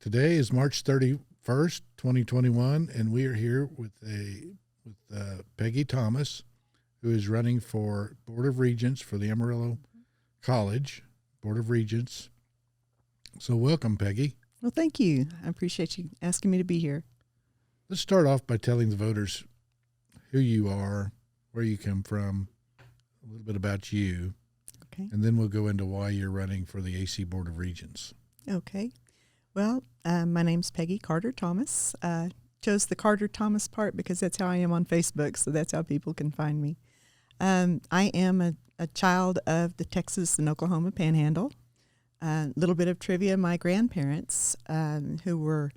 Today is March 31st, 2021, and we are here with Peggy Thomas, who is running for Board of Regents for the Amarillo College Board of Regents. So welcome, Peggy. Well, thank you. I appreciate you asking me to be here. Let's start off by telling the voters who you are, where you come from, a little bit about you, Okay. and then we'll go into why you're running for the AC Board of Regents. Okay. Well, my name's Peggy Carter Thomas. Chose the Carter Thomas part because that's how I am on Facebook, so that's how people can find me. I am a child of the Texas and Oklahoma Panhandle. A little bit of trivia: my grandparents, who were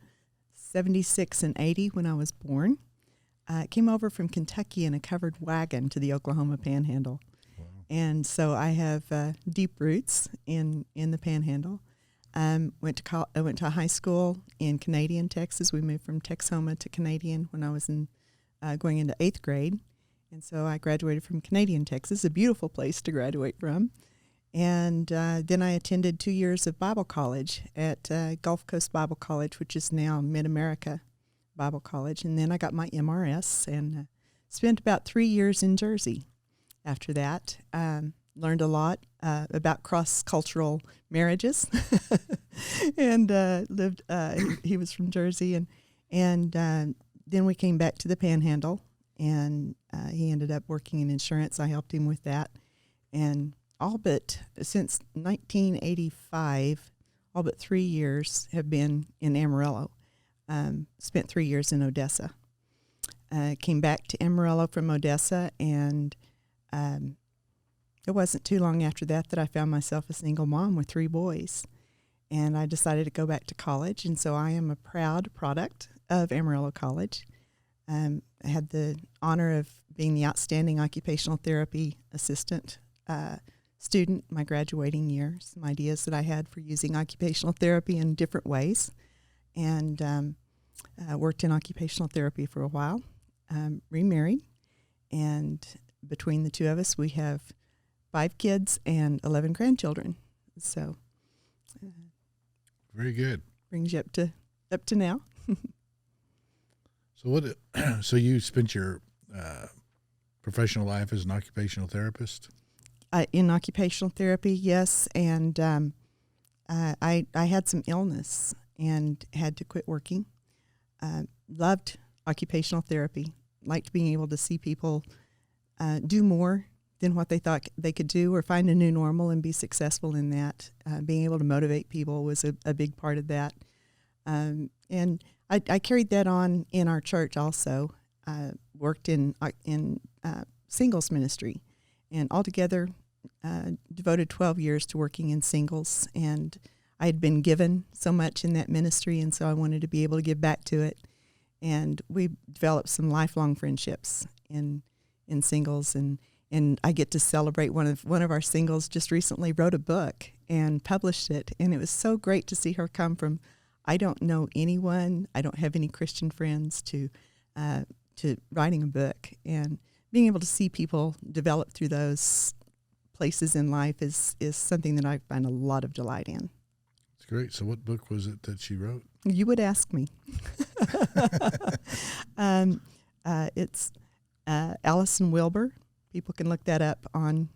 76 and 80 when I was born, came over from Kentucky in a covered wagon to the Oklahoma Panhandle. Wow. And so I have deep roots in the Panhandle. Went to high school in Canadian, Texas. We moved from Texoma to Canadian when I was going into 8th grade. And so I graduated from Canadian, Texas, a beautiful place to graduate from. And then I attended 2 years of Bible college at Gulf Coast Bible College, which is now Mid-America Bible College. And then I got my MRS and spent about 3 years in Jersey after that. Learned a lot about cross-cultural marriages, and lived. He was from Jersey, and then we came back to the Panhandle, and he ended up working in insurance. I helped him with that, and all but since 1985, all but 3 years have been in Amarillo. Spent 3 years in Odessa. Came back to Amarillo from Odessa, and it wasn't too long after that I found myself a single mom with 3 boys, and I decided to go back to college, and so I am a proud product of Amarillo College. I had the honor of being the outstanding occupational therapy assistant student my graduating year. Some ideas that I had for using occupational therapy in different ways, and worked in occupational therapy for a while, remarried, and between the two of us, we have 5 kids and 11 grandchildren. So Very good. brings you up to now. So you spent your professional life as an occupational therapist? In occupational therapy, yes, and I had some illness and had to quit working. Loved occupational therapy. Liked being able to see people do more than what they thought they could do, or find a new normal and be successful in that. Being able to motivate people was a big part of that. And I carried that on in our church also. Worked in singles ministry, and altogether devoted 12 years to working in singles. And I had been given so much in that ministry, and so I wanted to be able to give back to it. And we developed some lifelong friendships in singles, and I get to celebrate one of our singles just recently wrote a book and published it, and it was so great to see her come from I don't know anyone, I don't have any Christian friends, to writing a book, and being able to see people develop through those places in life is something that I find a lot of delight in. It's great. So what book was it that she wrote? You would ask me. It's Allison Wilbur. People can look that up on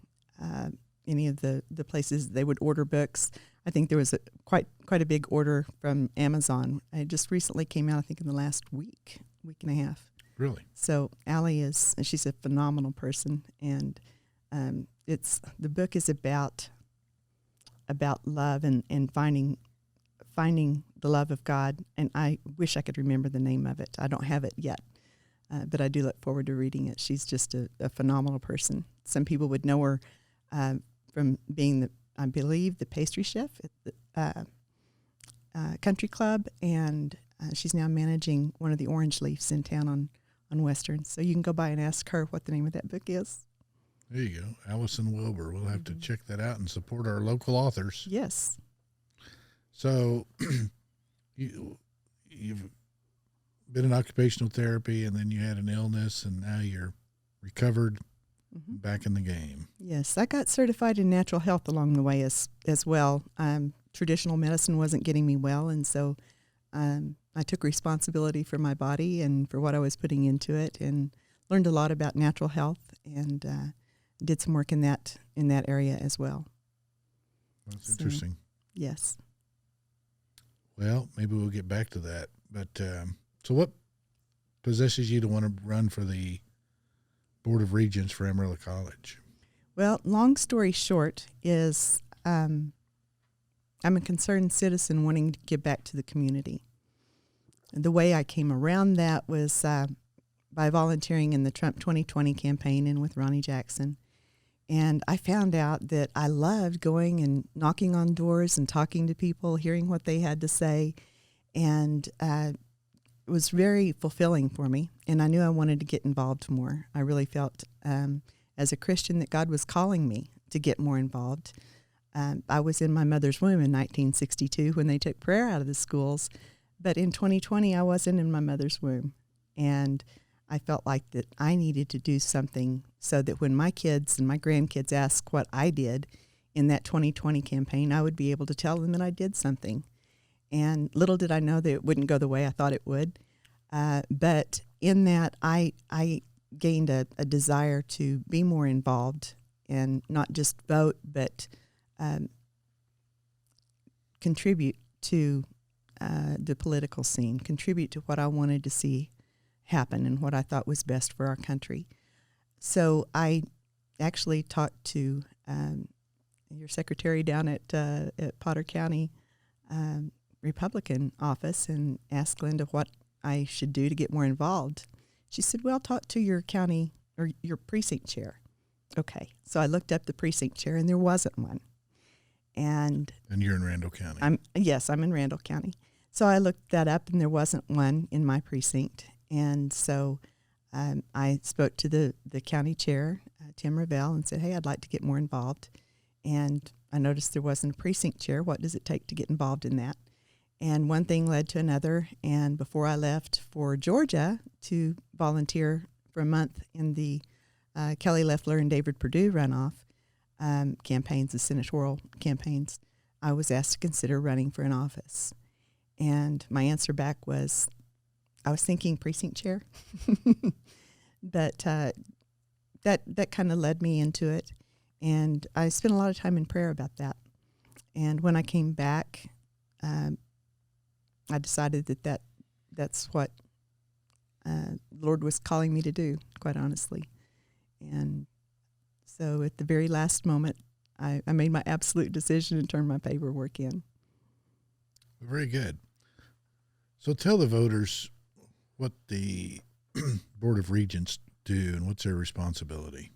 any of the places they would order books. I think there was quite a big order from Amazon. It just recently came out, I think, in the last week and a half. Really? So Allie she's a phenomenal person, and the book is about love and finding the love of God. And I wish I could remember the name of it. I don't have it yet. But I do look forward to reading it. She's just a phenomenal person. Some people would know her from being, I believe, the pastry chef at the country club, and she's now managing one of the Orange Leafs in town on Western. So you can go by and ask her what the name of that book is. There you go. Allison Wilbur. We'll have to check that out and support our local authors. Yes. So you've been in occupational therapy, and then you had an illness, and now you're recovered, back in the game. Yes, I got certified in natural health along the way as well. Traditional medicine wasn't getting me well, and so I took responsibility for my body and for what I was putting into it, and learned a lot about natural health, and did some work in that area as well. That's interesting. Yes. Well, maybe we'll get back to that. But so what possesses you to want to run for the Board of Regents for Amarillo College? Well, long story short is I'm a concerned citizen wanting to give back to the community. And the way I came around that was by volunteering in the Trump 2020 campaign and with Ronnie Jackson. And I found out that I loved going and knocking on doors and talking to people, hearing what they had to say. And it was very fulfilling for me. And I knew I wanted to get involved more. I really felt as a Christian that God was calling me to get more involved. I was in my mother's womb in 1962 when they took prayer out of the schools. But in 2020, I wasn't in my mother's womb. And I felt like that I needed to do something so that when my kids and my grandkids ask what I did in that 2020 campaign, I would be able to tell them that I did something. And little did I know that it wouldn't go the way I thought it would. But in that, I gained a desire to be more involved and not just vote, but contribute to the political scene, contribute to what I wanted to see happen and what I thought was best for our country. So I actually talked to your secretary down at Potter County Republican office and asked Linda what I should do to get more involved. She said, well, talk to your county or your precinct chair. Okay. So I looked up the precinct chair and there wasn't one. And you're in Randall County. I'm in Randall County. So I looked that up and there wasn't one in my precinct. And so I spoke to the county chair, Tim Ravel, and said, hey, I'd like to get more involved. And I noticed there wasn't a precinct chair. What does it take to get involved in that? And one thing led to another. And before I left for Georgia to volunteer for a month in the Kelly Loeffler and David Perdue runoff campaigns, the senatorial campaigns, I was asked to consider running for an office. And my answer back was, I was thinking precinct chair. But that kind of led me into it. And I spent a lot of time in prayer about that. And when I came back, I decided that's what the Lord was calling me to do, quite honestly. And so at the very last moment, I made my absolute decision and turned my paperwork in. Very good. So tell the voters what the Board of Regents do and what's their responsibility.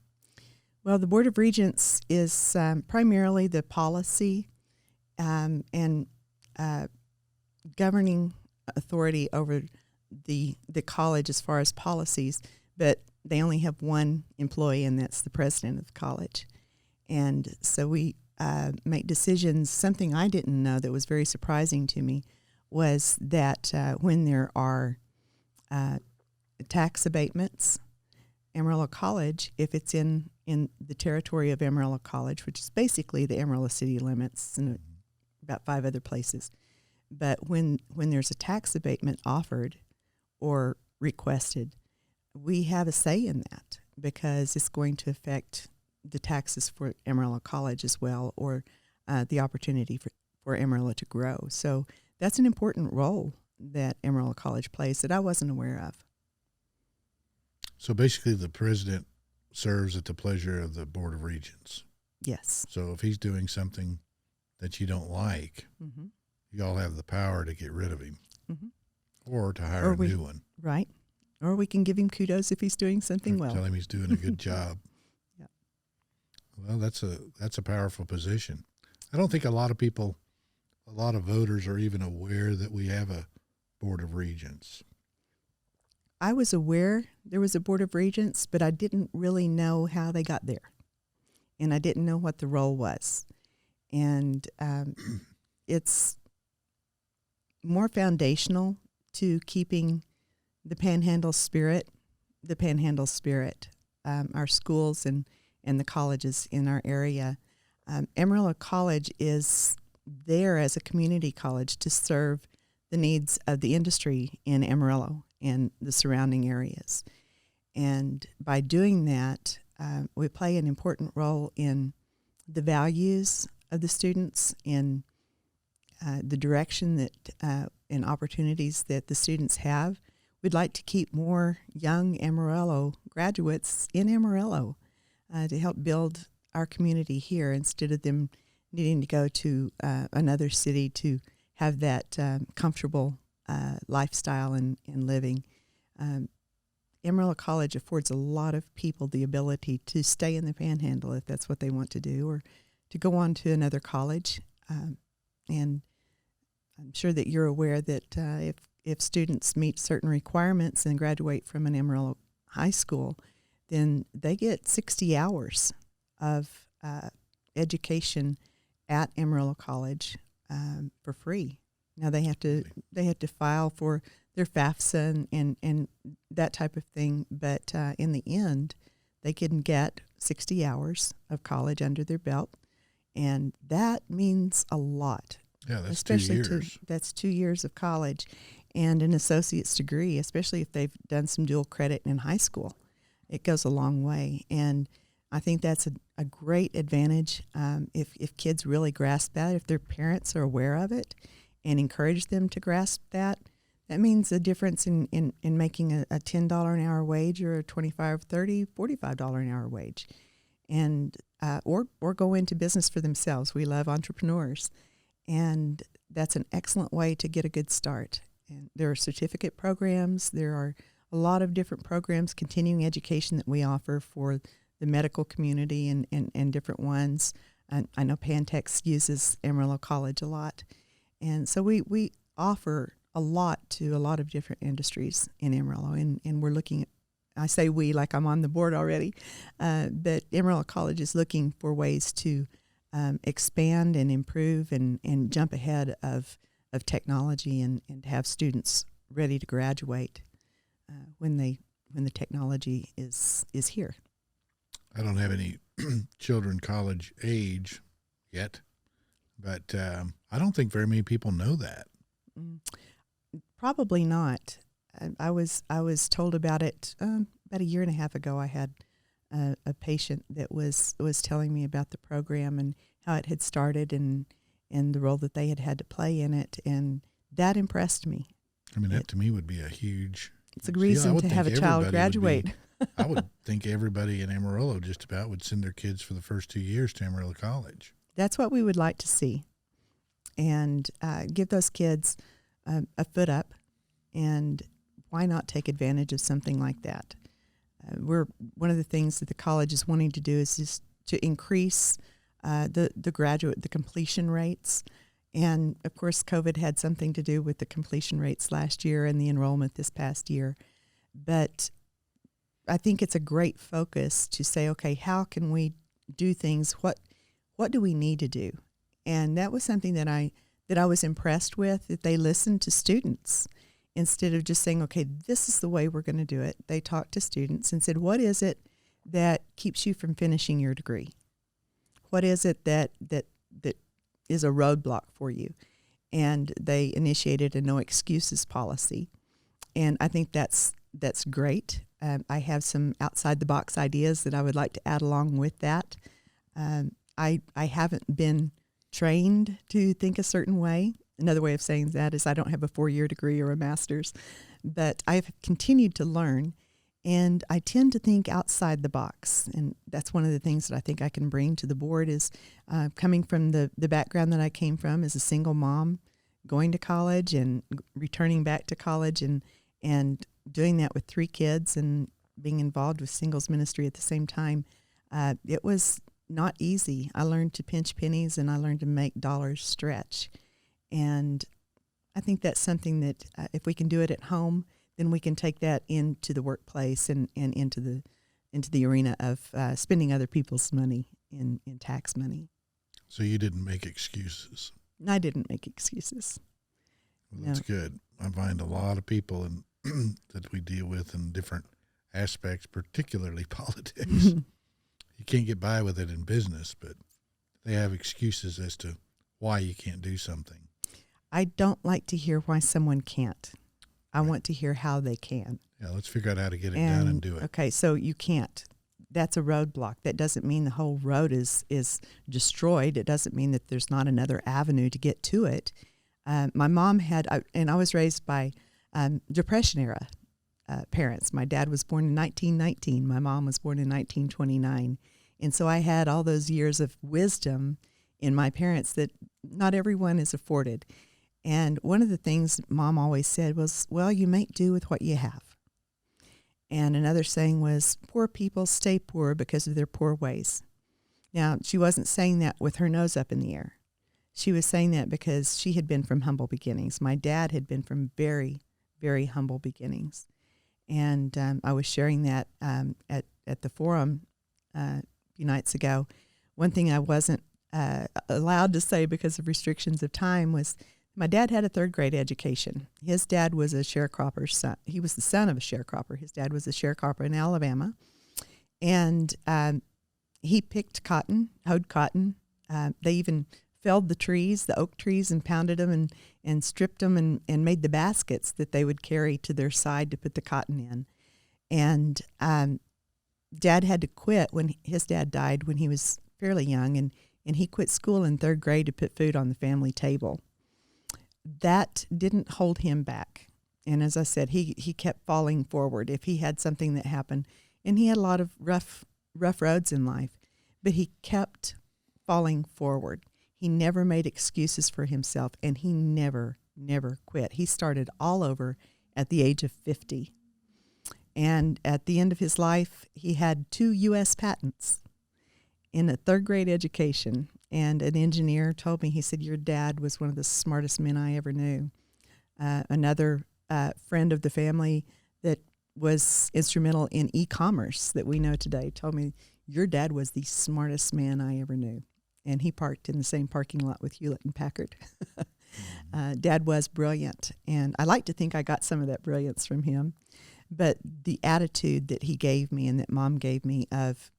Well, the Board of Regents is primarily the policy and governing authority over the college as far as policies, but they only have one employee, and that's the president of the college. And so we make decisions. Something I didn't know that was very surprising to me was that when there are tax abatements, Amarillo College, if it's in the territory of Amarillo College, which is basically the Amarillo city limits and about 5 other places, but when there's a tax abatement offered or requested, we have a say in that because it's going to affect the taxes for Amarillo College as well, or the opportunity for Amarillo to grow. So that's an important role that Amarillo College plays that I wasn't aware of. So basically the president serves at the pleasure of the Board of Regents. Yes. So if he's doing something that you don't like, Mm-hmm. you all have the power to get rid of him Mm-hmm. or to hire a new one. Right. Or we can give him kudos if he's doing something well. Tell him he's doing a good job. Yeah. Well, that's a powerful position. I don't think a lot of voters are even aware that we have a Board of Regents. I was aware there was a Board of Regents, but I didn't really know how they got there. And I didn't know what the role was. And it's more foundational to keeping the Panhandle spirit, our schools and the colleges in our area. Amarillo College is there as a community college to serve the needs of the industry in Amarillo and the surrounding areas. And by doing that, we play an important role in the values of the students, in the direction that and opportunities that the students have. We'd like to keep more young Amarillo graduates in Amarillo to help build our community here instead of them needing to go to another city to have that comfortable lifestyle and living. Amarillo College affords a lot of people the ability to stay in the Panhandle if that's what they want to do, or to go on to another college. And I'm sure that you're aware that if students meet certain requirements and graduate from an Amarillo high school, then they get 60 hours of education at Amarillo College for free. Now they have to file for their FAFSA and that type of thing, but in the end, they can get 60 hours of college under their belt, and that means a lot. Yeah, that's especially 2 years. That's 2 years of college and an associate's degree, especially if they've done some dual credit in high school. It goes a long way, and I think that's a great advantage if kids really grasp that, if their parents are aware of it and encourage them to grasp that. That means a difference in making a $10 an hour wage or a $25, $30, $45 an hour wage, and or go into business for themselves. We love entrepreneurs, and that's an excellent way to get a good start. And there are certificate programs. There are a lot of different programs, continuing education that we offer for the medical community and different ones. And I know Pantex uses Amarillo College a lot. And so we offer a lot to a lot of different industries in Amarillo. And we're looking at, I say we like I'm on the board already, but Amarillo College is looking for ways to expand and improve and jump ahead of technology and have students ready to graduate when the technology is here. I don't have any children college age yet, but I don't think very many people know that. Probably not. I was told about it about a year and a half ago. I had a patient that was telling me about the program and how it had started and the role that they had to play in it, and that impressed me. I mean, that to me would be a huge... It's a reason to have a child graduate. I would think everybody in Amarillo just about would send their kids for the first 2 years to Amarillo College. That's what we would like to see, and give those kids a foot up, and why not take advantage of something like that? One of the things that the college is wanting to do is just to increase the completion rates. And of course, COVID had something to do with the completion rates last year and the enrollment this past year. But I think it's a great focus to say, okay, how can we do things? What do we need to do? And that was something that I was impressed with, that they listened to students instead of just saying, okay, this is the way we're going to do it. They talked to students and said, what is it that keeps you from finishing your degree? What is it that is a roadblock for you? And they initiated a no excuses policy. And I think that's great. I have some outside the box ideas that I would like to add along with that. I haven't been trained to think a certain way. Another way of saying that is I don't have a 4-year degree or a master's, but I've continued to learn, and I tend to think outside the box. And that's one of the things that I think I can bring to the board is coming from the background that I came from as a single mom, going to college and returning back to college and doing that with 3 kids and being involved with singles ministry at the same time. It was not easy. I learned to pinch pennies and I learned to make dollars stretch. And I think that's something that if we can do it at home, then we can take that into the workplace and into the arena of spending other people's money in tax money. So you didn't make excuses. I didn't make excuses. Well, that's good. I find a lot of people that we deal with in different aspects, particularly politics. You can't get by with it in business, but they have excuses as to why you can't do something. I don't like to hear why someone can't. I want to hear how they can. Yeah, let's figure out how to get it done and do it. Okay, so you can't. That's a roadblock. That doesn't mean the whole road is destroyed. It doesn't mean that there's not another avenue to get to it. My mom and I was raised by Depression era parents. My dad was born in 1919. My mom was born in 1929. And so I had all those years of wisdom in my parents that not everyone is afforded. And one of the things Mom always said was, well, you make do with what you have. And another saying was, poor people stay poor because of their poor ways. Now, she wasn't saying that with her nose up in the air. She was saying that because she had been from humble beginnings. My dad had been from very, very humble beginnings. And I was sharing that at the forum a few nights ago. One thing I wasn't allowed to say because of restrictions of time was my dad had a third grade education. His dad was a sharecropper's son. He was the son of a sharecropper. His dad was a sharecropper in Alabama. And he picked cotton, hoed cotton. They even felled the trees, the oak trees, and pounded them and stripped them and made the baskets that they would carry to their side to put the cotton in. And Dad had to quit when his dad died when he was fairly young, and he quit school in third grade to put food on the family table. That didn't hold him back. And as I said, he kept falling forward. If he had something that happened, and he had a lot of rough roads in life, but he kept falling forward. He never made excuses for himself, and he never quit. He started all over at the age of 50. And at the end of his life, he had 2 U.S. patents in a third grade education. And an engineer told me, he said, your dad was one of the smartest men I ever knew. Another friend of the family that was instrumental in e-commerce that we know today told me, your dad was the smartest man I ever knew. And he parked in the same parking lot with Hewlett and Packard. Dad was brilliant. And I like to think I got some of that brilliance from him. But the attitude that he gave me and that Mom gave me of,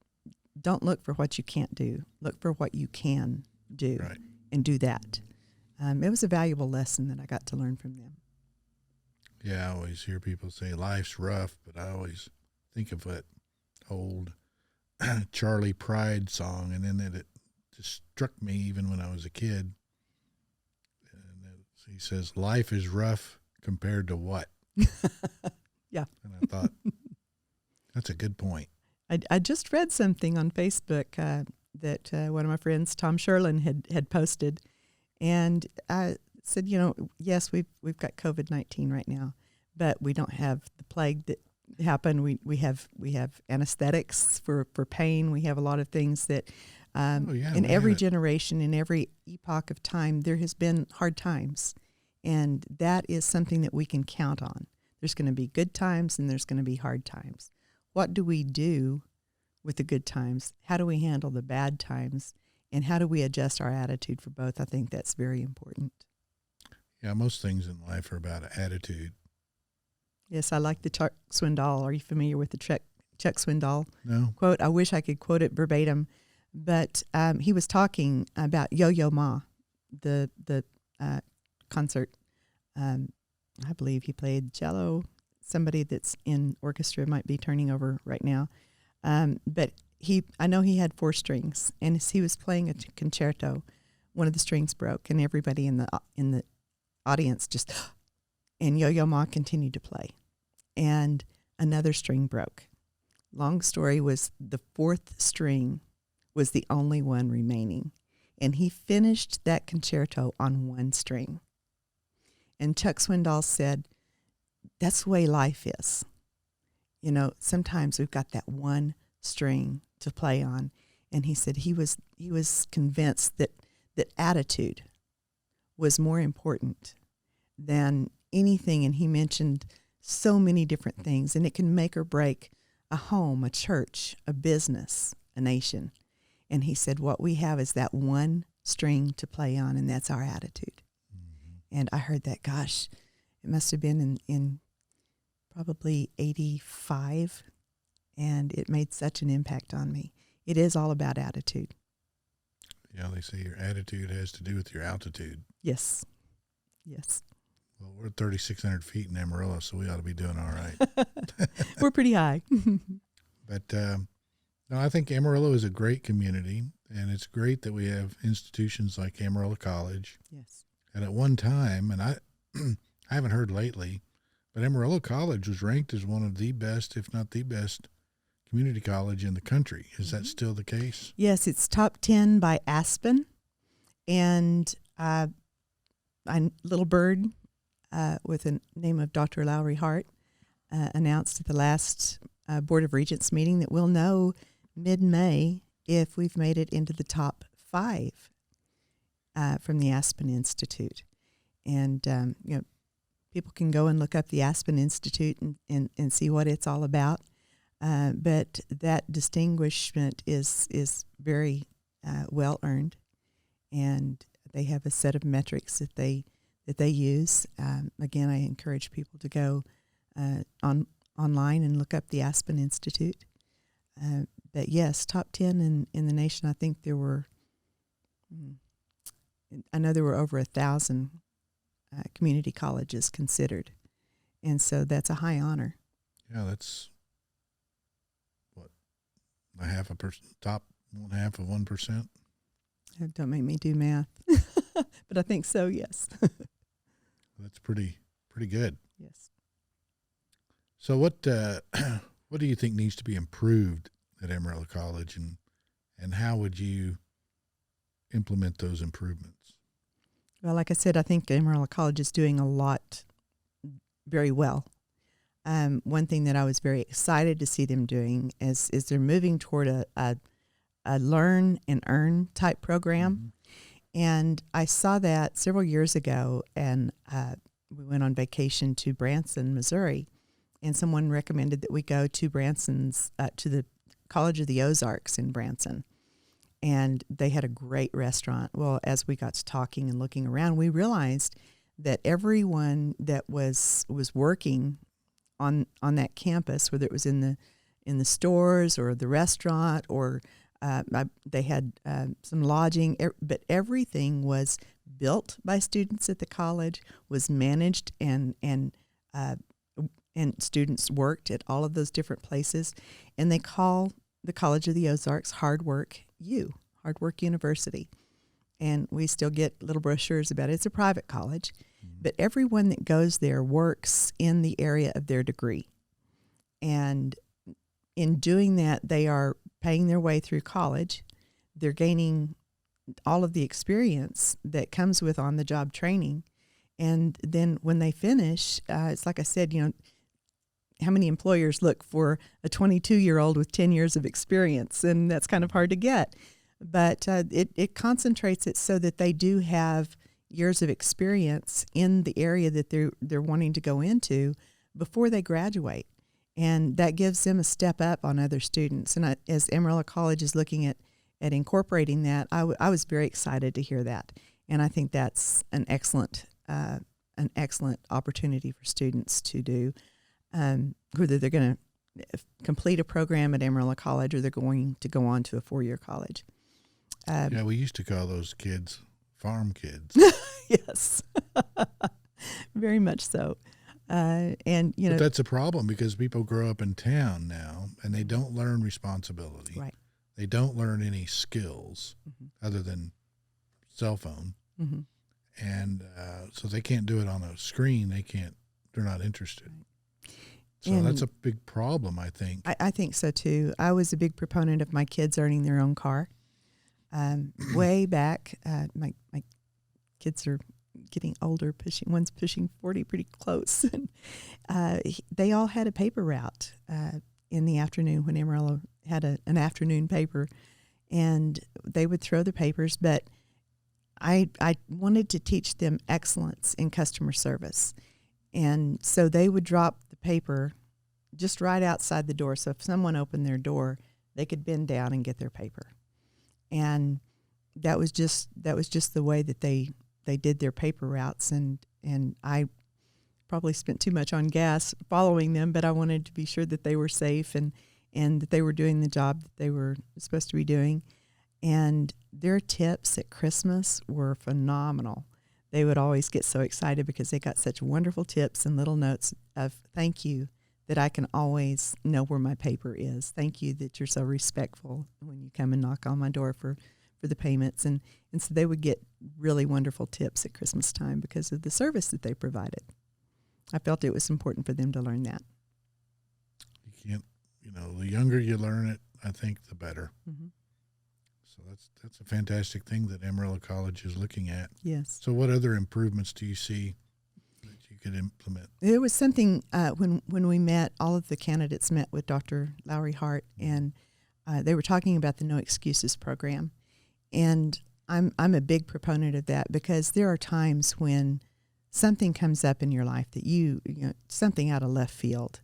don't look for what you can't do. Look for what you can do, right, and do that. It was a valuable lesson that I got to learn from them. Yeah, I always hear people say life's rough, but I always think of that old Charlie Pride song, and then it just struck me even when I was a kid. And he says, life is rough compared to what? Yeah. And I thought, that's a good point. I just read something on Facebook that one of my friends, Tom Sherlin, had posted, and I said, yes, we've got COVID-19 right now, but we don't have the plague that happened. We have anesthetics for pain. We have a lot of things that in every generation, in every epoch of time, there has been hard times, and that is something that we can count on. There's going to be good times and there's going to be hard times. What do we do with the good times? How do we handle the bad times? And how do we adjust our attitude for both? I think that's very important. Yeah, most things in life are about attitude. Yes, I like the Chuck Swindoll. Are you familiar with the Chuck Swindoll quote? I wish I could quote it verbatim, but he was talking about Yo-Yo Ma, the concert. I believe he played cello. Somebody that's in orchestra might be turning over right now. But I know he had 4 strings, and as he was playing a concerto, one of the strings broke, and everybody in the audience just, and Yo-Yo Ma continued to play, and another string broke. Long story was the 4th string was the only one remaining, and he finished that concerto on 1 string. And Chuck Swindoll said, that's the way life is. Sometimes we've got that 1 string to play on. And he said he was convinced that attitude was more important than anything. And he mentioned so many different things. And it can make or break a home, a church, a business, a nation. And he said what we have is that 1 string to play on, and that's our attitude. And I heard that, gosh, it must have been in probably 85, and it made such an impact on me. It is all about attitude. Yeah, they say your attitude has to do with your altitude. Yes. Yes. Well, we're 3,600 feet in Amarillo, so we ought to be doing all right. We're pretty high. But no, I think Amarillo is a great community, and it's great that we have institutions like Amarillo College. Yes. And at one time, and I haven't heard lately, but Amarillo College was ranked as one of the best, if not the best, community college in the country. Is that still the case? Yes, it's top 10 by Aspen. And Little Bird, with the name of Dr. Lowry Hart, announced at the last Board of Regents meeting that we'll know mid-May if we've made it into the top 5 from the Aspen Institute. And, people can go and look up the Aspen Institute and see what it's all about. But that distinguishment is very well earned, and they have a set of metrics that they use. Again, I encourage people to go online and look up the Aspen Institute. But yes, top 10 in the nation. I think there were, I know there were over 1,000 community colleges considered, and so that's a high honor. Yeah, that's what, top 1/2 of 1%. Don't make me do math, but I think so. Yes. That's pretty good. Yes. So what do you think needs to be improved at Amarillo College, and how would you implement those improvements? Well, like I said, I think Amarillo College is doing a lot very well. One thing that I was very excited to see them doing is they're moving toward a learn and earn type program. Mm-hmm. And I saw that several years ago, and we went on vacation to Branson, Missouri, and someone recommended that we go to Branson's, to the College of the Ozarks in Branson. And they had a great restaurant. Well, as we got to talking and looking around, we realized that everyone that was working on that campus, whether it was in the stores or the restaurant, or they had some lodging, but everything was built by students at the college, was managed, and students worked at all of those different places. And they call the College of the Ozarks Hard Work University. And we still get little brochures about it. It's a private college, but everyone that goes there works in the area of their degree. And in doing that, they are paying their way through college. They're gaining all of the experience that comes with on-the-job training. And then when they finish, it's like I said, how many employers look for a 22-year-old with 10 years of experience? And that's kind of hard to get. But it concentrates it so that they do have years of experience in the area that they're wanting to go into before they graduate. And that gives them a step up on other students. And as Amarillo College is looking at incorporating that, I was very excited to hear that. And I think that's an excellent opportunity for students to do, whether they're going to complete a program at Amarillo College or they're going to go on to a 4-year college. Yeah, we used to call those kids farm kids. Yes, very much so. But that's a problem, because people grow up in town now and they don't learn responsibility. Right. They don't learn any skills other than cell phone. Mm-hmm. And so they can't do it on a screen. They're not interested. Right. So that's a big problem, I think. I think so too. I was a big proponent of my kids earning their own car. Way back, my kids are getting older, one's pushing 40, pretty close. And they all had a paper route in the afternoon when Amarillo had an afternoon paper, and they would throw the papers. But I wanted to teach them excellence in customer service, and so they would drop the paper just right outside the door. So if someone opened their door, they could bend down and get their paper. And that was just the way that they did their paper routes, and I probably spent too much on gas following them, but I wanted to be sure that they were safe and that they were doing the job that they were supposed to be doing. And their tips at Christmas were phenomenal. they would always get so excited because they got such wonderful tips and little notes of thank you, that I can always know where my paper is. Thank you that you're so respectful when you come and knock on my door for the payments. And so they would get really wonderful tips at Christmas time because of the service that they provided. I felt it was important for them to learn that. You can't, the younger you learn it, I think the better. Mm-hmm. So that's a fantastic thing that Amarillo College is looking at. Yes. So what other improvements do you see that you could implement? There was something when we met, all of the candidates met with Dr. Lowry Hart, and they were talking about the No Excuses program. And I'm a big proponent of that because there are times when something comes up in your life that you something out of left field.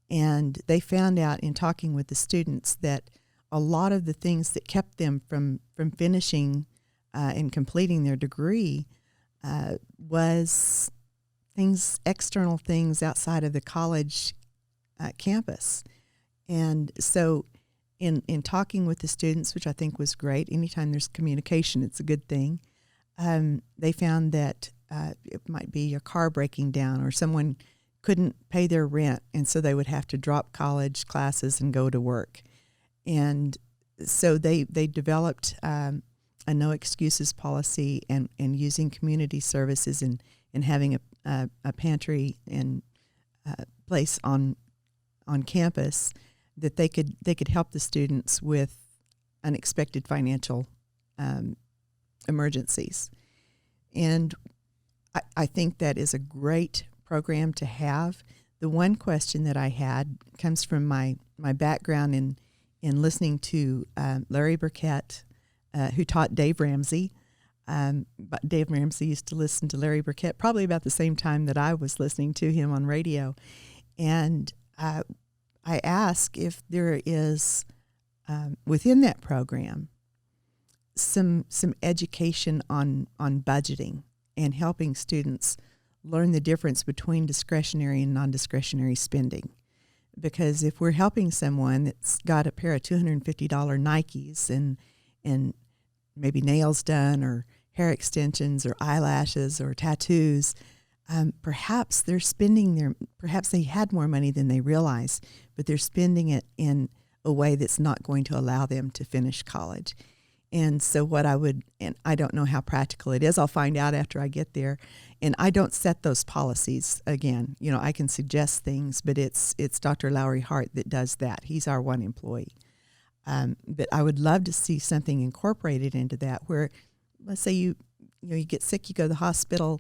And they found out in talking with the students that a lot of the things that kept them from finishing and completing their degree was external things outside of the college campus. And so in talking with the students, which I think was great, anytime there's communication, it's a good thing, they found that it might be your car breaking down or someone couldn't pay their rent, and so they would have to drop college classes and go to work. And so they developed a no excuses policy and using community services and having a pantry and place on campus that they could help the students with unexpected financial emergencies. And I think that is a great program to have. The one question that I had comes from my background in listening to Larry Burkett, who taught Dave Ramsey. But Dave Ramsey used to listen to Larry Burkett probably about the same time that I was listening to him on radio. And I asked if there is, within that program, some education on budgeting and helping students learn the difference between discretionary and non-discretionary spending. Because if we're helping someone that's got a pair of $250 Nikes and maybe nails done or hair extensions or eyelashes or tattoos, perhaps they're spending perhaps they had more money than they realize, but they're spending it in a way that's not going to allow them to finish college. And so and I don't know how practical it is. I'll find out after I get there. And I don't set those policies again. I can suggest things, but it's Dr. Lowry Hart that does that. He's our one employee. But I would love to see something incorporated into that where, let's say you get sick, you go to the hospital,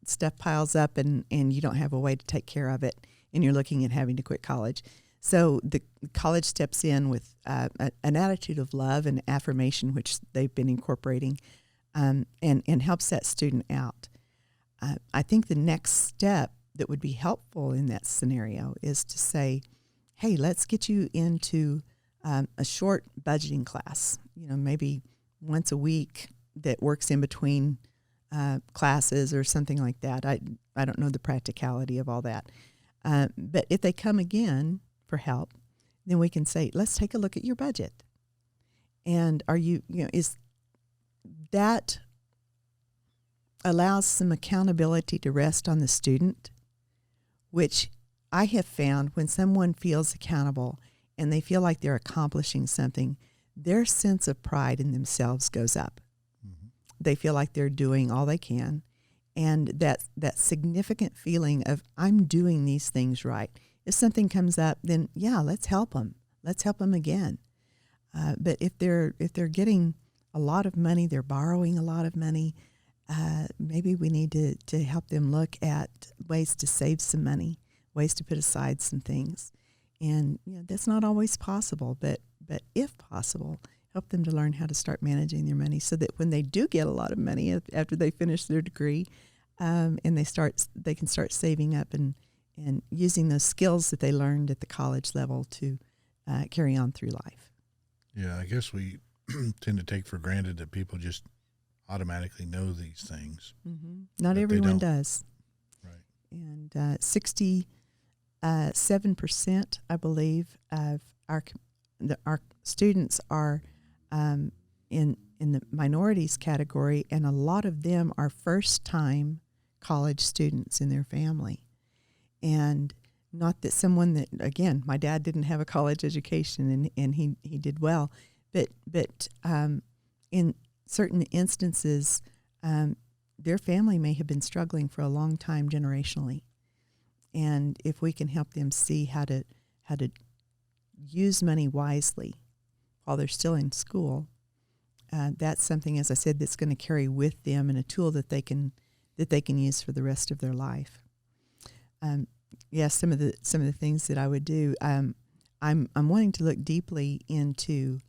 stuff piles up and you don't have a way to take care of it, and you're looking at having to quit college. So the college steps in with an attitude of love and affirmation, which they've been incorporating, and helps that student out. I think the next step that would be helpful in that scenario is to say, hey, let's get you into a short budgeting class, maybe once a week that works in between classes or something like that. I don't know the practicality of all that. But if they come again for help, then we can say, let's take a look at your budget. And is that allows some accountability to rest on the student, which I have found when someone feels accountable and they feel like they're accomplishing something, their sense of pride in themselves goes up. Mm-hmm. They feel like they're doing all they can. And that significant feeling of, I'm doing these things right. If something comes up, then let's help them. Let's help them again. But if they're getting a lot of money, they're borrowing a lot of money, maybe we need to help them look at ways to save some money, ways to put aside some things. And that's not always possible, but if possible, help them to learn how to start managing their money so that when they do get a lot of money after they finish their degree, and they can start saving up and using those skills that they learned at the college level to carry on through life. Yeah, I guess we tend to take for granted that people just automatically know these things. Mm-hmm. Not everyone does. Right. And 67%, I believe, of our students are in the minorities category, and a lot of them are first-time college students in their family. And not that someone that, again, my dad didn't have a college education, and he did well, but in certain instances, their family may have been struggling for a long time generationally. And if we can help them see how to use money wisely while they're still in school, that's something, as I said, that's going to carry with them, and a tool that they can use for the rest of their life. Some of the things that I would do. I'm wanting to look deeply into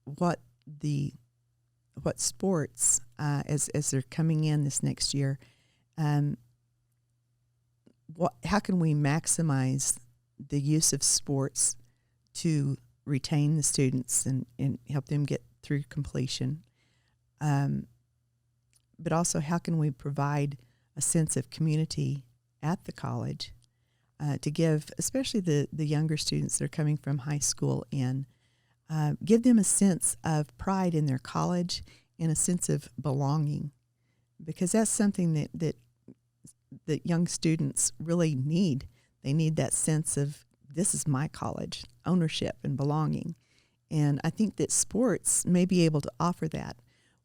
what sports as they're coming in this next year. How can we maximize the use of sports to retain the students and help them get through completion? But also, how can we provide a sense of community at the college to give, especially the younger students that are coming from high school in, give them a sense of pride in their college and a sense of belonging, because that's something that young students really need. They need that sense of, this is my college, ownership and belonging. And I think that sports may be able to offer that.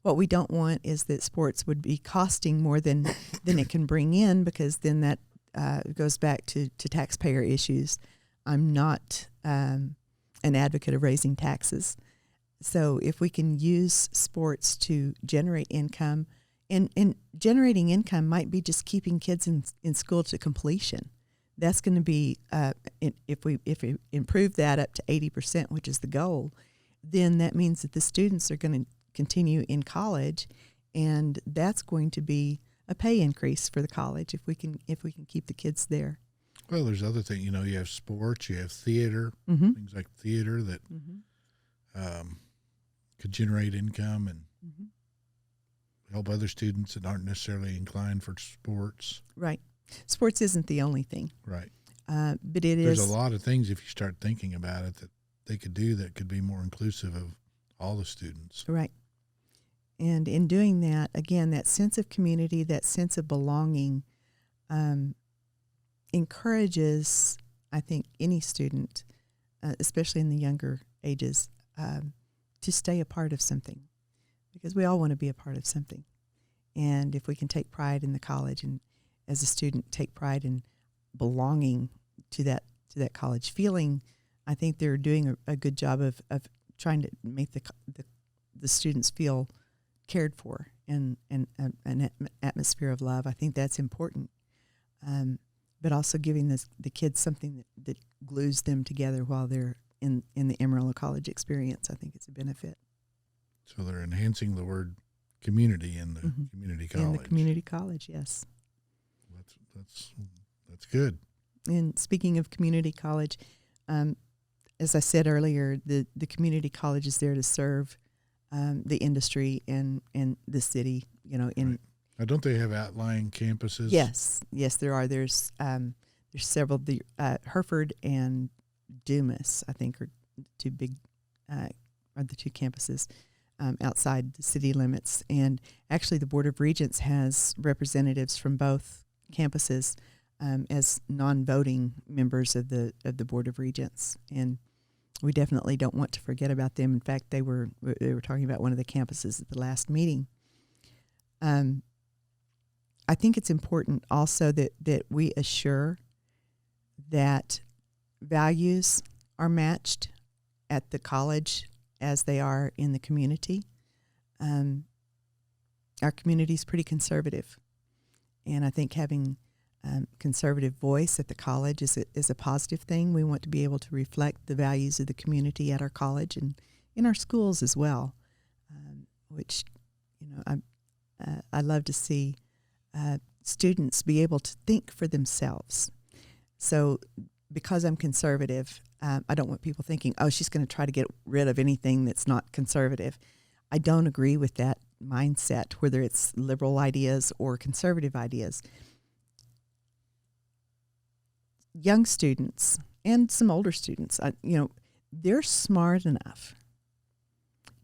What we don't want is that sports would be costing more than it can bring in, because then that goes back to taxpayer issues. I'm not an advocate of raising taxes. So if we can use sports to generate income, and generating income might be just keeping kids in school to completion. That's going to be, if we improve that up to 80%, which is the goal, then that means that the students are going to continue in college, and that's going to be a pay increase for the college if we can keep the kids there. Well, there's other things. You have sports, you have theater, Mm-hmm. things like theater that could generate income and help other students that aren't necessarily inclined for sports. Right. Sports isn't the only thing. Right. But it There's is. a lot of things, if you start thinking about it, that they could do that could be more inclusive of all the students. Right. And in doing that, again, that sense of community, that sense of belonging, encourages, I think, any student, especially in the younger ages, to stay a part of something, because we all want to be a part of something. And if we can take pride in the college, and as a student take pride in belonging to that college feeling, I think they're doing a good job of trying to make the students feel cared for and an atmosphere of love. I think that's important. But also giving the kids something that glues them together while they're in the Amarillo College experience, I think it's a benefit. So they're enhancing the word community in the community college. In the community college, yes. That's good. And speaking of community college, as I said earlier, the community college is there to serve the industry and the city. Right. Now, don't they have outlying campuses? Yes, there are. There's several. The Hereford and Dumas, I think, are two big are the two campuses outside the city limits. And actually, the Board of Regents has representatives from both campuses as non-voting members of the Board of Regents, and we definitely don't want to forget about them. In fact, they were talking about one of the campuses at the last meeting. I think it's important also that we assure that values are matched at the college as they are in the community. Our community is pretty conservative, and I think having conservative voice at the college is a positive thing. We want to be able to reflect the values of the community at our college and in our schools as well, which I love to see students be able to think for themselves. So because I'm conservative, I don't want people thinking, oh, she's going to try to get rid of anything that's not conservative. I don't agree with that mindset, whether it's liberal ideas or conservative ideas. Young students and some older students, they're smart enough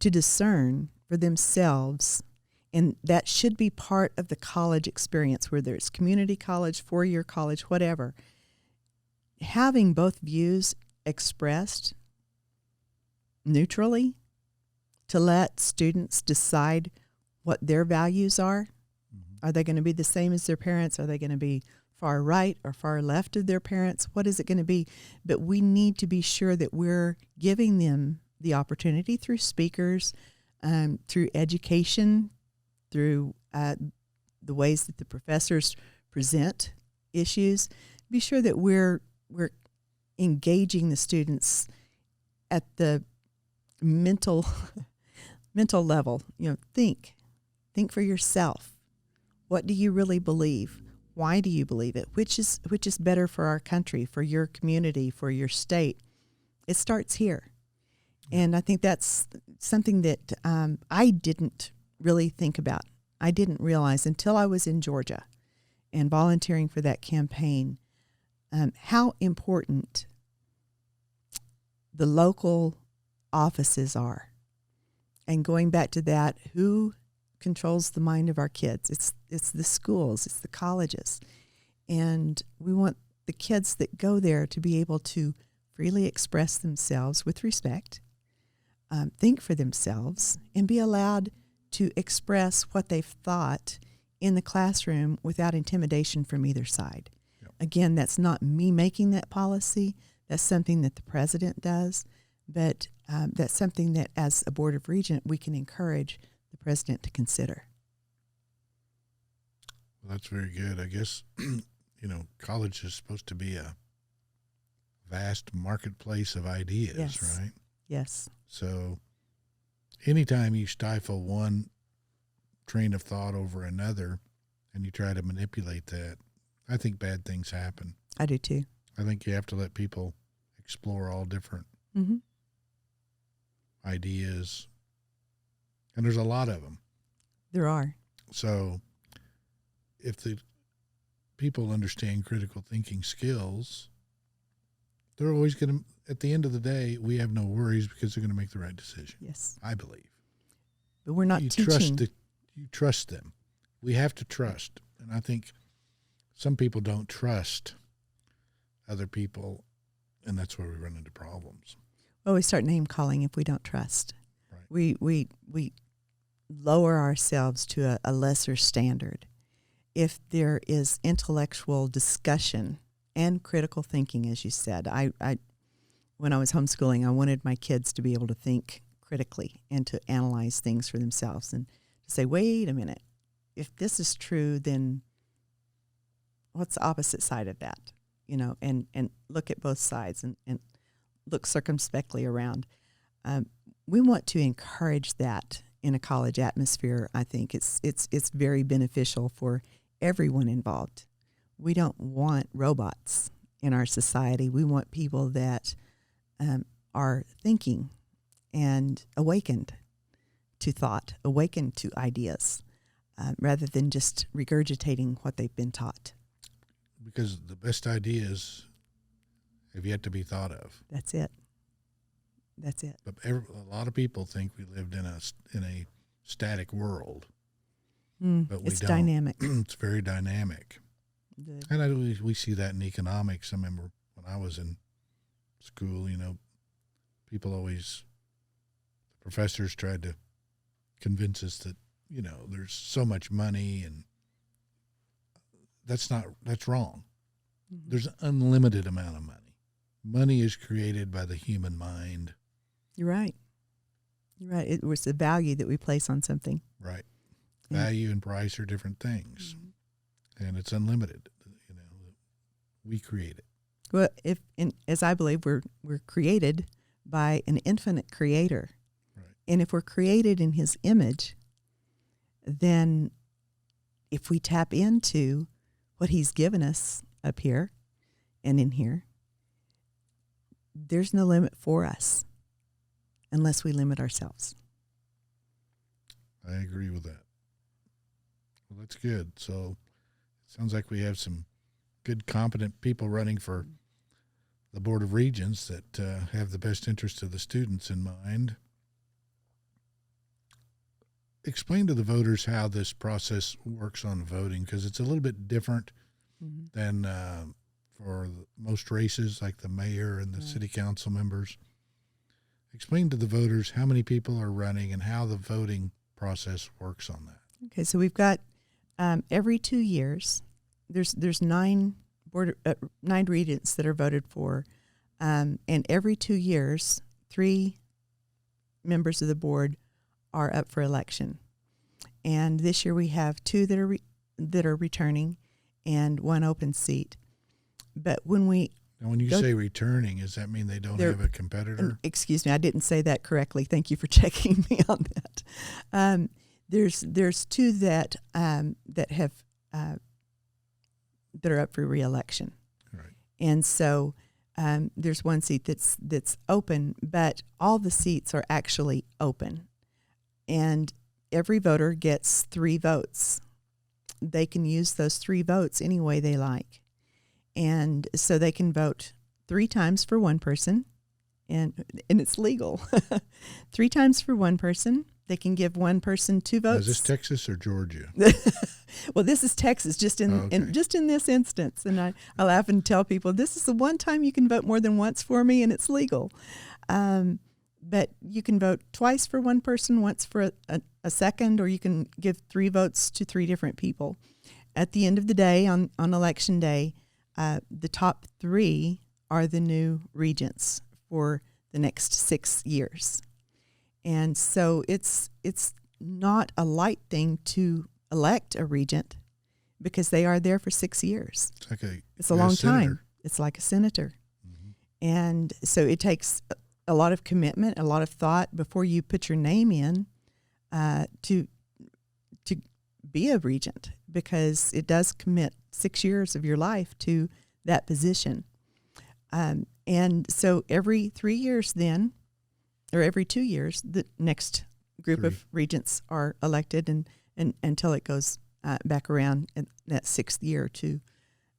to discern for themselves. And that should be part of the college experience, whether it's community college, four-year college, whatever. Having both views expressed neutrally to let students decide what their values are. Are they going to be the same as their parents? Are they going to be far right or far left of their parents? What is it going to be? But we need to be sure that we're giving them the opportunity through speakers, through education, through the ways that the professors present issues. Be sure that we're engaging the students at the mental level. Think for yourself. What do you really believe? Why do you believe it? Which is better for our country, for your community, for your state? It starts here. And I think that's something that I didn't really think about. I didn't realize until I was in Georgia and volunteering for that campaign how important the local offices are. And going back to that, who controls the mind of our kids? It's the schools, it's the colleges. And we want the kids that go there to be able to freely express themselves with respect, think for themselves, and be allowed to express what they've thought in the classroom without intimidation from either side. Yep. Again, that's not me making that policy. That's something that the president does. But that's something that, as a Board of Regents, we can encourage the president to consider. Well, that's very good. I guess, college is supposed to be a vast marketplace of ideas, yes. Right? Yes. So anytime you stifle one train of thought over another and you try to manipulate that, I think bad things happen. I do too. I think you have to let people explore all different ideas. And there's a lot of them. There are. So if the people understand critical thinking skills, they're always going to, at the end of the day, we have no worries because they're going to make the right decision. Yes. I believe. But we're not teaching. You trust them. We have to trust. And I think some people don't trust other people, and that's where we run into problems. Well, we start name calling if we don't trust. Right. We lower ourselves to a lesser standard. If there is intellectual discussion and critical thinking, as you said, I when I was homeschooling, I wanted my kids to be able to think critically and to analyze things for themselves and to say, wait a minute, if this is true, then what's the opposite side of that? And look at both sides and look circumspectly around. We want to encourage that in a college atmosphere. I think it's very beneficial for everyone involved. We don't want robots in our society. We want people that are thinking and awakened to thought, awakened to ideas, rather than just regurgitating what they've been taught. Because the best ideas have yet to be thought of. That's it. That's it. But a lot of people think we lived in a static world. But we it's don't. Dynamic. It's very dynamic. And we see that in economics. I remember when I was in school, the professors tried to convince us that, there's so much money, and that's wrong. Mm-hmm. There's an unlimited amount of money. Money is created by the human mind. You're right. It was the value that we place on something. Right. Value and price are different things. Mm-hmm. And it's unlimited. We create it. Well, as I believe, we're created by an infinite creator. Right. And if we're created in his image, then if we tap into what he's given us up here and in here, there's no limit for us unless we limit ourselves. I agree with that. Well, that's good. So it sounds like we have some good, competent people running for the Board of Regents that have the best interest of the students in mind. explain to the voters how this process works on voting, because it's a little bit different than for most races, like the mayor and the city council members. Explain to the voters how many people are running and how the voting process works on that. Okay, so we've got every 2 years, there's nine regents that are voted for, and every 2 years, 3 members of the board are up for election. And this year we have 2 that are returning and 1 open seat. But when you say returning, does that mean they don't have a competitor? Excuse me, I didn't say that correctly. Thank you for checking me on that. There's 2 that have that are up for re-election, right? And so there's 1 seat that's open, but all the seats are actually open, and every voter gets 3 votes. They can use those 3 votes any way they like. And so they can vote 3 times for 1 person, and it's legal. 3 times for 1 person. They can give 1 person 2 votes. Is this Texas or Georgia? Well, this is Texas, just in this instance. And I laugh and tell people, this is the one time you can vote more than once for me, and it's legal. But you can vote twice for 1 person, once for a second, or you can give 3 votes to 3 different people. At the end of the day, on election day, the top 3 are the new regents for the next 6 years. And so it's not a light thing to elect a regent, because they are there for 6 years. It's a long time. It's like a senator. Mm-hmm. And so it takes a lot of commitment, a lot of thought before you put your name in to be a regent, because it does commit 6 years of your life to that position. And so every 3 years then, or every 2 years, the next group of regents are elected, and until it goes back around in that 6th year to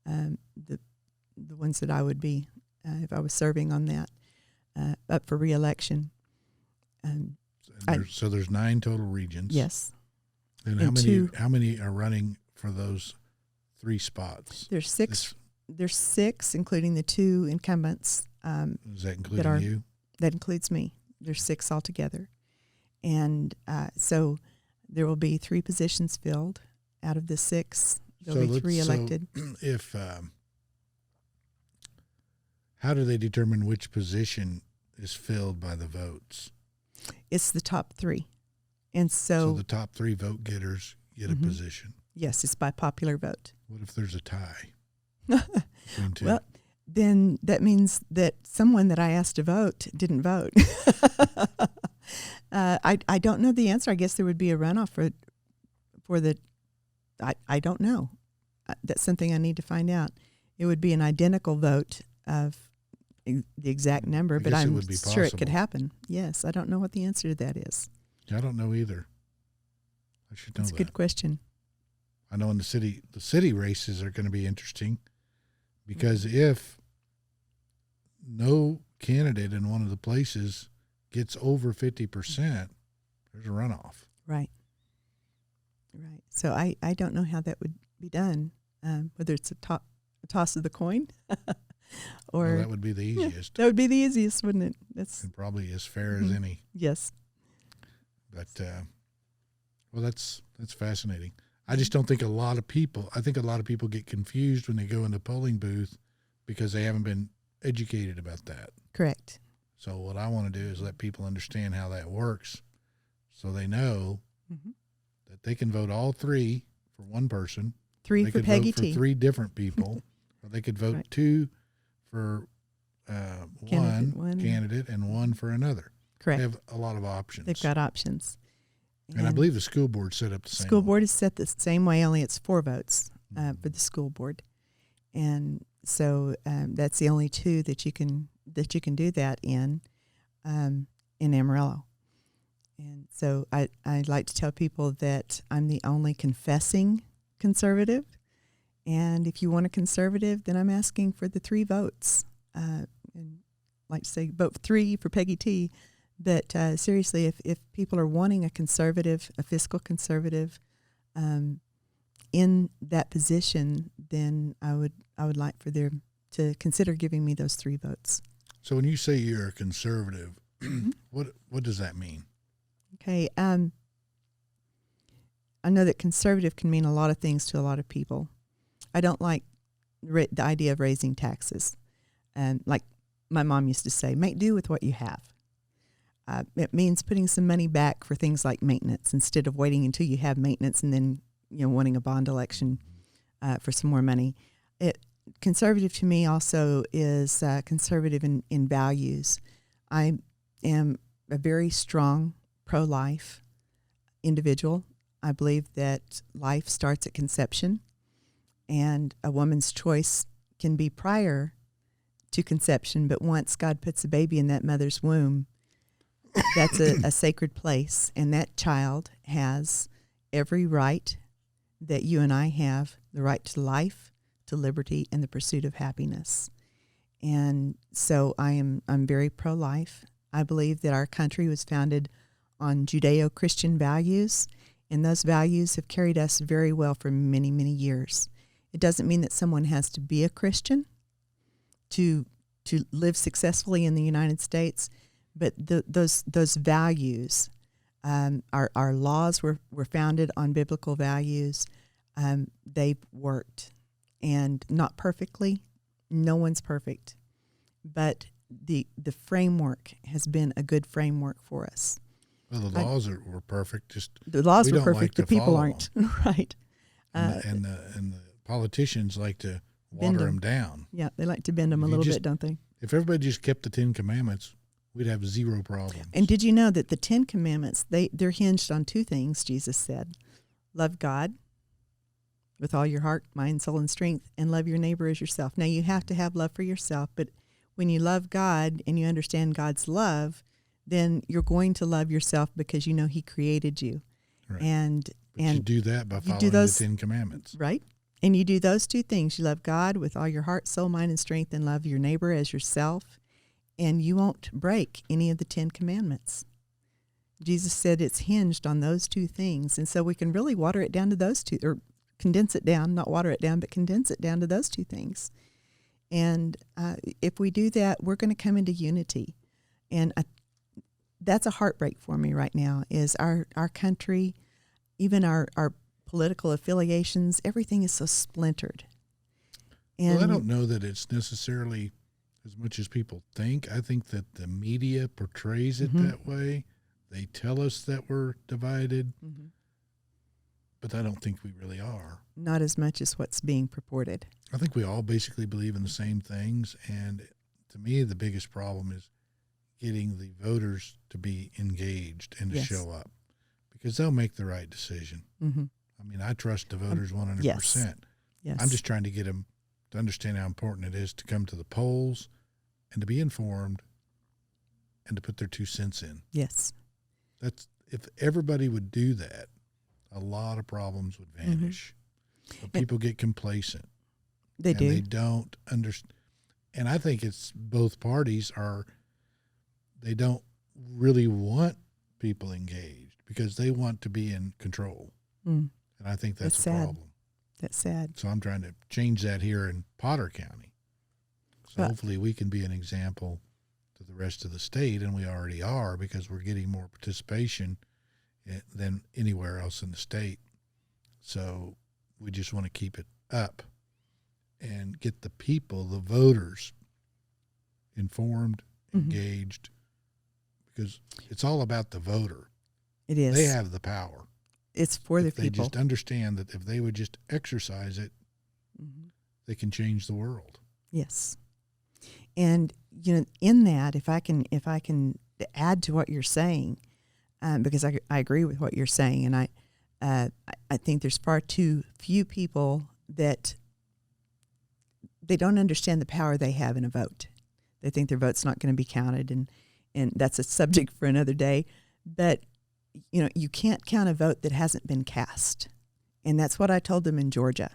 the ones that I would be if I was serving on that, up for re-election. So there's 9 total regents. Yes. And how many are running for those 3 spots? There's 6. There's 6, including the 2 incumbents. Is that including you? That includes me. There's 6 altogether. And so there will be 3 positions filled out of the 6. There'll be 3 elected. So how do they determine which position is filled by the votes? It's the top 3. And so the top 3 vote getters get a position. Yes, it's by popular vote. What if there's a tie? Well, then that means that someone that I asked to vote didn't vote. I don't know the answer. I guess there would be a runoff for the. I don't know. That's something I need to find out. It would be an identical vote of the exact number, but I'm sure it could happen. Yes, I don't know what the answer to that is. I don't know either. I should know that. That's a good question. I know in the city races are going to be interesting, because if no candidate in one of the places gets over 50%, there's a runoff. Right. So I don't know how that would be done, whether it's a toss of the coin or that would be the easiest. That would be the easiest, wouldn't it? That's and probably as fair as any. Yes. But that's fascinating. I just don't think I think a lot of people get confused when they go in the polling booth because they haven't been educated about that. Correct. So what I want to do is let people understand how that works, so they know that they can vote all 3 for 1 person. 3 for Peggy T. For 3 different people, or they could vote 2 for one candidate and 1 for another. Correct. They have a lot of options. They've got options. And I believe the school board set up the same way. School board is set the same way, only it's 4 votes for the school board. And so that's the only 2 that you can do that in Amarillo. And so I like to tell people that I'm the only confessing conservative. And if you want a conservative, then I'm asking for the 3 votes. And like to say, vote 3 for Peggy T. But seriously, if people are wanting a conservative, a fiscal conservative, in that position, then I would like for them to consider giving me those 3 votes. So when you say you're a conservative, what does that mean? Okay. I know that conservative can mean a lot of things to a lot of people. I don't like the idea of raising taxes. Like my mom used to say, make do with what you have. It means putting some money back for things like maintenance instead of waiting until you have maintenance and then wanting a bond election for some more money. Conservative to me also is conservative in values. I am a very strong pro-life individual. I believe that life starts at conception, and a woman's choice can be prior to conception, but once God puts a baby in that mother's womb, that's a sacred place, and that child has every right that you and I have, the right to life, to liberty, and the pursuit of happiness. And so I'm very pro-life. I believe that our country was founded on Judeo-Christian values, and those values have carried us very well for many, many years. It doesn't mean that someone has to be a Christian to live successfully in the United States, but those values, our laws were founded on biblical values. They've worked, and not perfectly. No one's perfect, but the framework has been a good framework for us. Well, the laws were perfect. Just the laws were perfect. Like the people aren't. Right. And the politicians like to water them down. Yeah, they like to bend them a little bit, don't they? If everybody just kept the 10 Commandments, we'd have 0 problems. And did you know that the 10 Commandments, they're hinged on 2 things, Jesus said. Love God with all your heart, mind, soul, and strength, and love your neighbor as yourself. Now, you have to have love for yourself, but when you love God and you understand God's love, then you're going to love yourself because you know He created you. Right. And you do that by following the 10 Commandments. Right. And you do those 2 things. You love God with all your heart, soul, mind, and strength, and love your neighbor as yourself. And you won't break any of the 10 Commandments. Jesus said it's hinged on those 2 things. And so we can really water it down to those 2, or condense it down, not water it down, but condense it down to those 2 things. And if we do that, we're going to come into unity. And that's a heartbreak for me right now, is our country, even our political affiliations, everything is so splintered. And well, I don't know that it's necessarily as much as people think. I think that the media portrays it that way. They tell us that we're divided, but I don't think we really are. Not as much as what's being purported. I think we all basically believe in the same things, and to me the biggest problem is getting the voters to be engaged and to show up, because they'll make the right decision. I mean, I trust the voters 100%. Yes. I'm just trying to get them to understand how important it is to come to the polls and to be informed and to put their 2 cents in. Yes. That's, if everybody would do that, a lot of problems would vanish. But people get complacent. They do. They don't understand. And I think it's both parties they don't really want people engaged because they want to be in control. And I think that's a problem. That's sad. So I'm trying to change that here in Potter County. So hopefully we can be an example to the rest of the state, and we already are, because we're getting more participation than anywhere else in the state. So we just want to keep it up and get the people, the voters, informed, engaged, because it's all about the voter. It is. They have the power. It's for the people. They just understand that if they would just exercise it, they can change the world. Yes. And, in that, if I can add to what you're saying, because I agree with what you're saying, and I think there's far too few people that they don't understand the power they have in a vote. They think their vote's not going to be counted, and that's a subject for another day. But you can't count a vote that hasn't been cast. And that's what I told them in Georgia.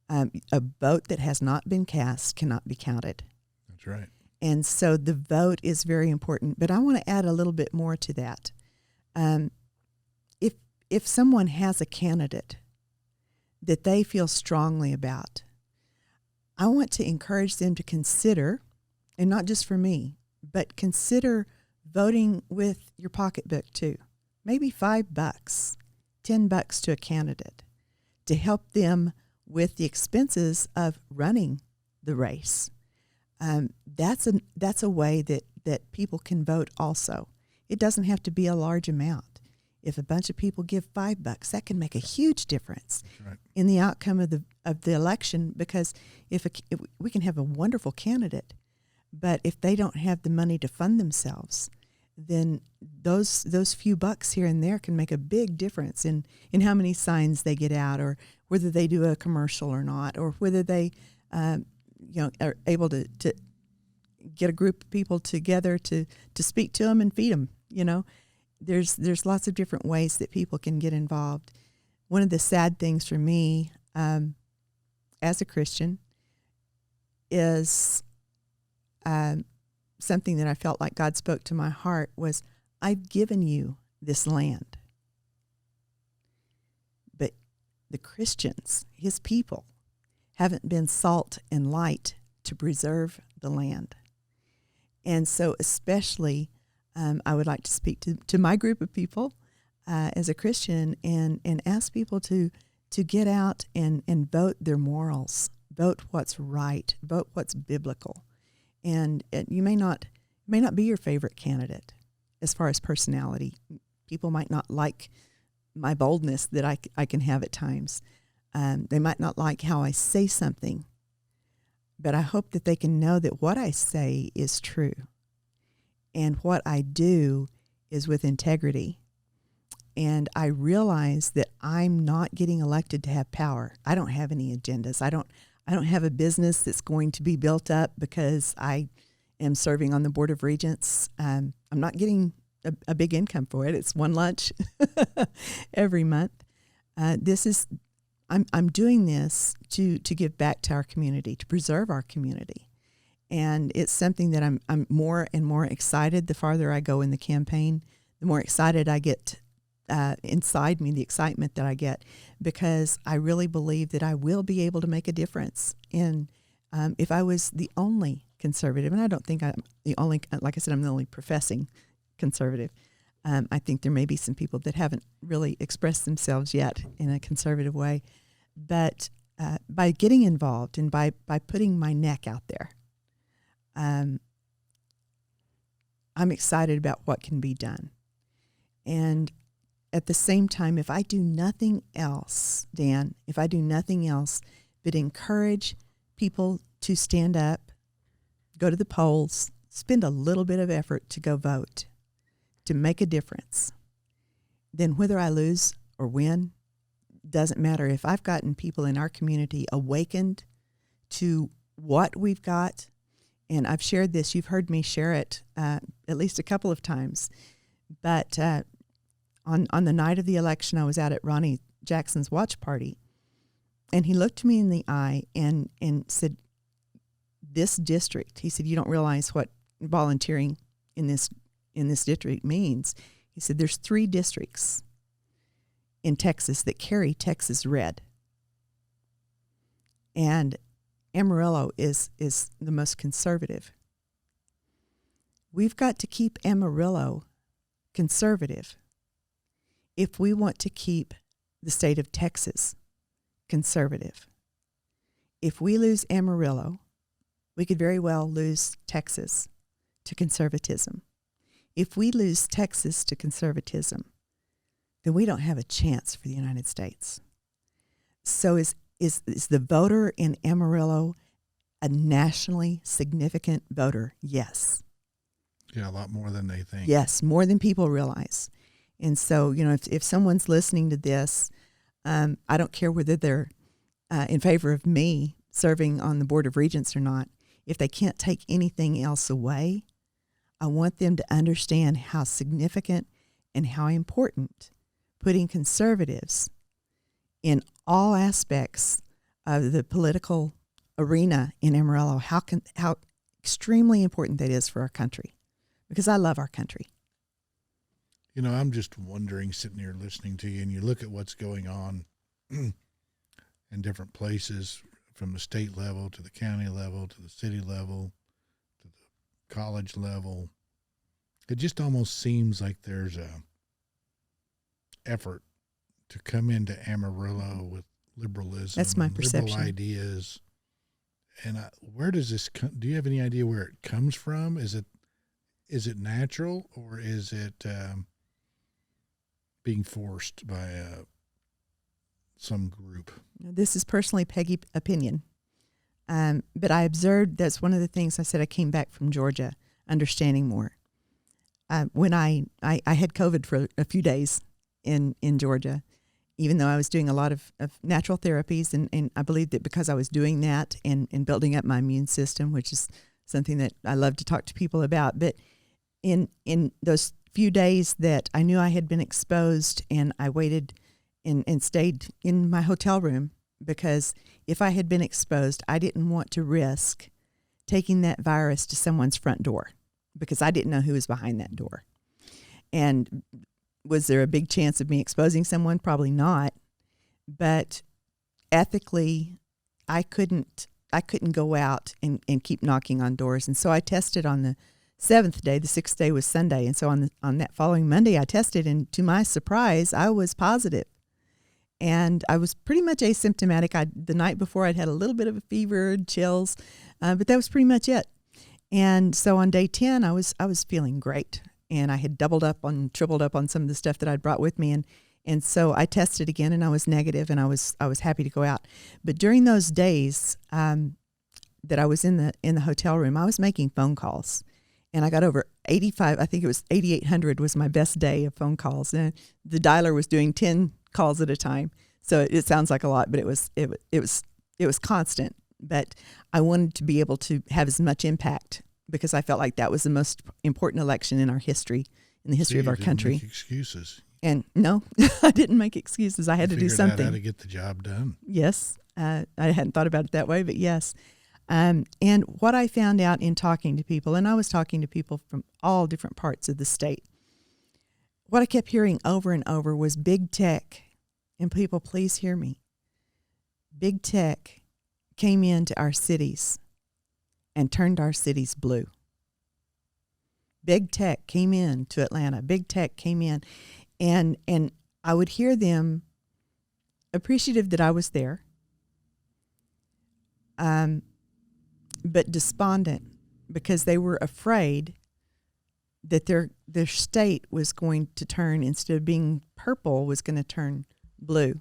A vote that has not been cast cannot be counted. That's right. And so the vote is very important. But I want to add a little bit more to that. If someone has a candidate that they feel strongly about, I want to encourage them to consider, and not just for me, but consider voting with your pocketbook too. Maybe $5, $10 to a candidate to help them with the expenses of running the race. That's a way that people can vote also. It doesn't have to be a large amount. If a bunch of people give $5, that can make a huge difference in the outcome of the election. Because if we can have a wonderful candidate, but if they don't have the money to fund themselves, then those few bucks here and there can make a big difference in how many signs they get out, or whether they do a commercial or not, or whether they are able to get a group of people together to speak to them and feed them. There's lots of different ways that people can get involved. One of the sad things for me as a Christian is something that I felt like God spoke to my heart was, I've given you this land. But the Christians, his people, haven't been salt and light to preserve the land. And so especially I would like to speak to my group of people as a Christian and ask people to get out and vote their morals, vote what's right, vote what's biblical. And you may not be your favorite candidate as far as personality. People might not like my boldness that I can have at times. They might not like how I say something. But I hope that they can know that what I say is true. And what I do is with integrity. And I realize that I'm not getting elected to have power. I don't have any agendas. I don't have a business that's going to be built up because I am serving on the Board of Regents. I'm not getting a big income for it. It's one lunch every month. I'm doing this to give back to our community, to preserve our community. And it's something that I'm more and more excited. The farther I go in the campaign, the more excited I get inside me, the excitement that I get, because I really believe that I will be able to make a difference. And if I was the only conservative, and I don't think I'm the only, like I said, I'm the only professing conservative. I think there may be some people that haven't really expressed themselves yet in a conservative way. But by getting involved and by putting my neck out there, I'm excited about what can be done. And at the same time, if I do nothing else, Dan, if I do nothing else but encourage people to stand up, go to the polls, spend a little bit of effort to go vote, to make a difference, then whether I lose or win doesn't matter. If I've gotten people in our community awakened to what we've got, and I've shared this, you've heard me share it at least a couple of times, but on the night of the election, I was out at Ronnie Jackson's watch party, and he looked me in the eye and said, this district, he said, you don't realize what volunteering in this district means. He said, there's 3 districts in Texas that carry Texas red. And Amarillo is the most conservative. We've got to keep Amarillo conservative if we want to keep the state of Texas conservative. If we lose Amarillo, we could very well lose Texas to conservatism. If we lose Texas to conservatism, then we don't have a chance for the United States. So is the voter in Amarillo a nationally significant voter? Yes. Yeah, a lot more than they think. Yes, more than people realize. And so, if someone's listening to this, I don't care whether they're in favor of me serving on the Board of Regents or not. If they can't take anything else away, I want them to understand how significant and how important putting conservatives in all aspects of the political arena in Amarillo, how extremely important that is for our country, because I love our country. You know, I'm just wondering, sitting here listening to you, and you look at what's going on in different places, from the state level to the county level to the city level to the college level. It just almost seems like there's a effort to come into Amarillo with liberalism. That's my perception. Liberal ideas. And where does this come? Do you have any idea where it comes from? Is it natural, or is it being forced by some group? This is personally Peggy opinion. But I observed, that's one of the things I said, I came back from Georgia understanding more. When I had COVID for a few days in Georgia, even though I was doing a lot of natural therapies, and I believe that because I was doing that and building up my immune system, which is something that I love to talk to people about. But in those few days that I knew I had been exposed, and I waited and stayed in my hotel room, because if I had been exposed, I didn't want to risk taking that virus to someone's front door, because I didn't know who was behind that door. And was there a big chance of me exposing someone? Probably not. But ethically, I couldn't go out and keep knocking on doors. And so I tested on the 7th day. The 6th day was Sunday. And so on that following Monday, I tested, and to my surprise, I was positive. And I was pretty much asymptomatic. The night before, I'd had a little bit of a fever, chills, but that was pretty much it. And so on day 10, I was feeling great, and I had tripled up on some of the stuff that I'd brought with me, and so I tested again, and I was negative, and I was happy to go out. But during those days that I was in the hotel room, I was making phone calls, and I got over 85. I think it was 8,800 was my best day of phone calls, and the dialer was doing 10 calls at a time. So it sounds like a lot, but it was constant. But I wanted to be able to have as much impact, because I felt like that was the most important election in our history, in the history of our country. Make excuses. And no, I didn't make excuses. I had to do something. Figured out how to get the job done. Yes, I hadn't thought about it that way, but yes. And what I found out in talking to people, and I was talking to people from all different parts of the state, what I kept hearing over and over was big tech, and people, please hear me. Big tech came into our cities and turned our cities blue. Big tech came in to Atlanta. Big tech came in, and I would hear them appreciative that I was there, but despondent, because they were afraid that their state was going to turn, instead of being purple, was going to turn blue.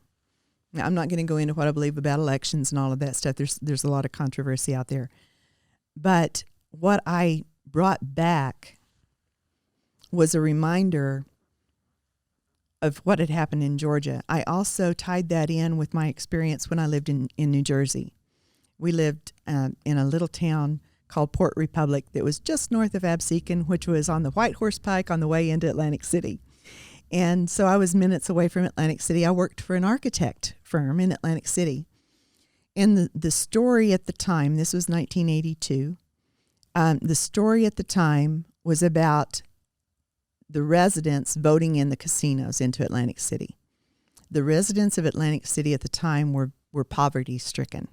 Now, I'm not going to go into what I believe about elections and all of that stuff. There's a lot of controversy out there. But what I brought back was a reminder of what had happened in Georgia. I also tied that in with my experience when I lived in New Jersey. We lived in a little town called Port Republic that was just north of Absecon, which was on the White Horse Pike on the way into Atlantic City. And so I was minutes away from Atlantic City. I worked for an architect firm in Atlantic City. And the story at the time, this was 1982, the story at the time was about the residents voting in the casinos into Atlantic City. The residents of Atlantic City at the time were poverty-stricken.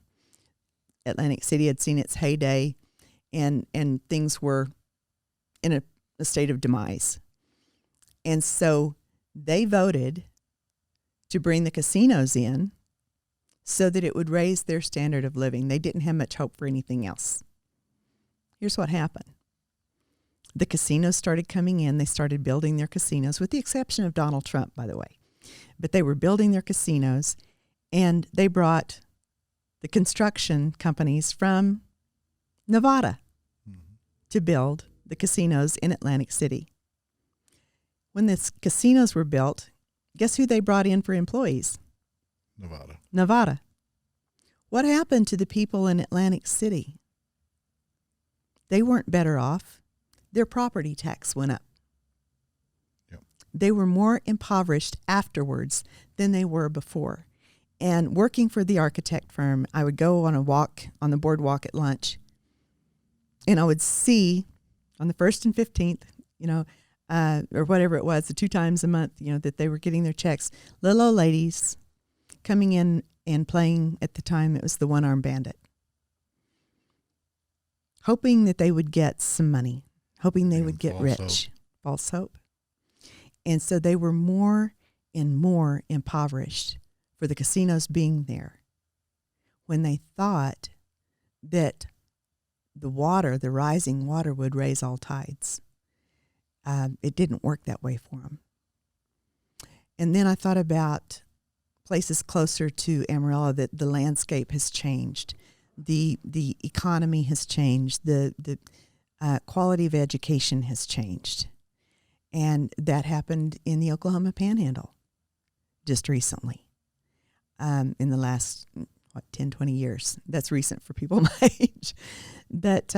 Atlantic City had seen its heyday, and things were in a state of demise. And so they voted to bring the casinos in so that it would raise their standard of living. They didn't have much hope for anything else. Here's what happened. The casinos started coming in. They started building their casinos, with the exception of Donald Trump, by the way. But they were building their casinos, and they brought the construction companies from Nevada to build the casinos in Atlantic City. When the casinos were built, guess who they brought in for employees? Nevada. What happened to the people in Atlantic City? They weren't better off. Their property tax went up. Yep. They were more impoverished afterwards than they were before. And working for the architect firm, I would go on a walk on the boardwalk at lunch, and I would see on the 1st and 15th, or whatever it was, the 2 times a month, that they were getting their checks. Little old ladies coming in and playing, at the time it was the One-Armed Bandit, hoping that they would get some money, hoping they would get rich. False hope. And so they were more and more impoverished for the casinos being there, when they thought that the rising water would raise all tides. It didn't work that way for them. And then I thought about places closer to Amarillo, that the landscape has changed. The economy has changed. The quality of education has changed. And that happened in the Oklahoma Panhandle just recently, in the last 10, 20 years. That's recent for people my age. That,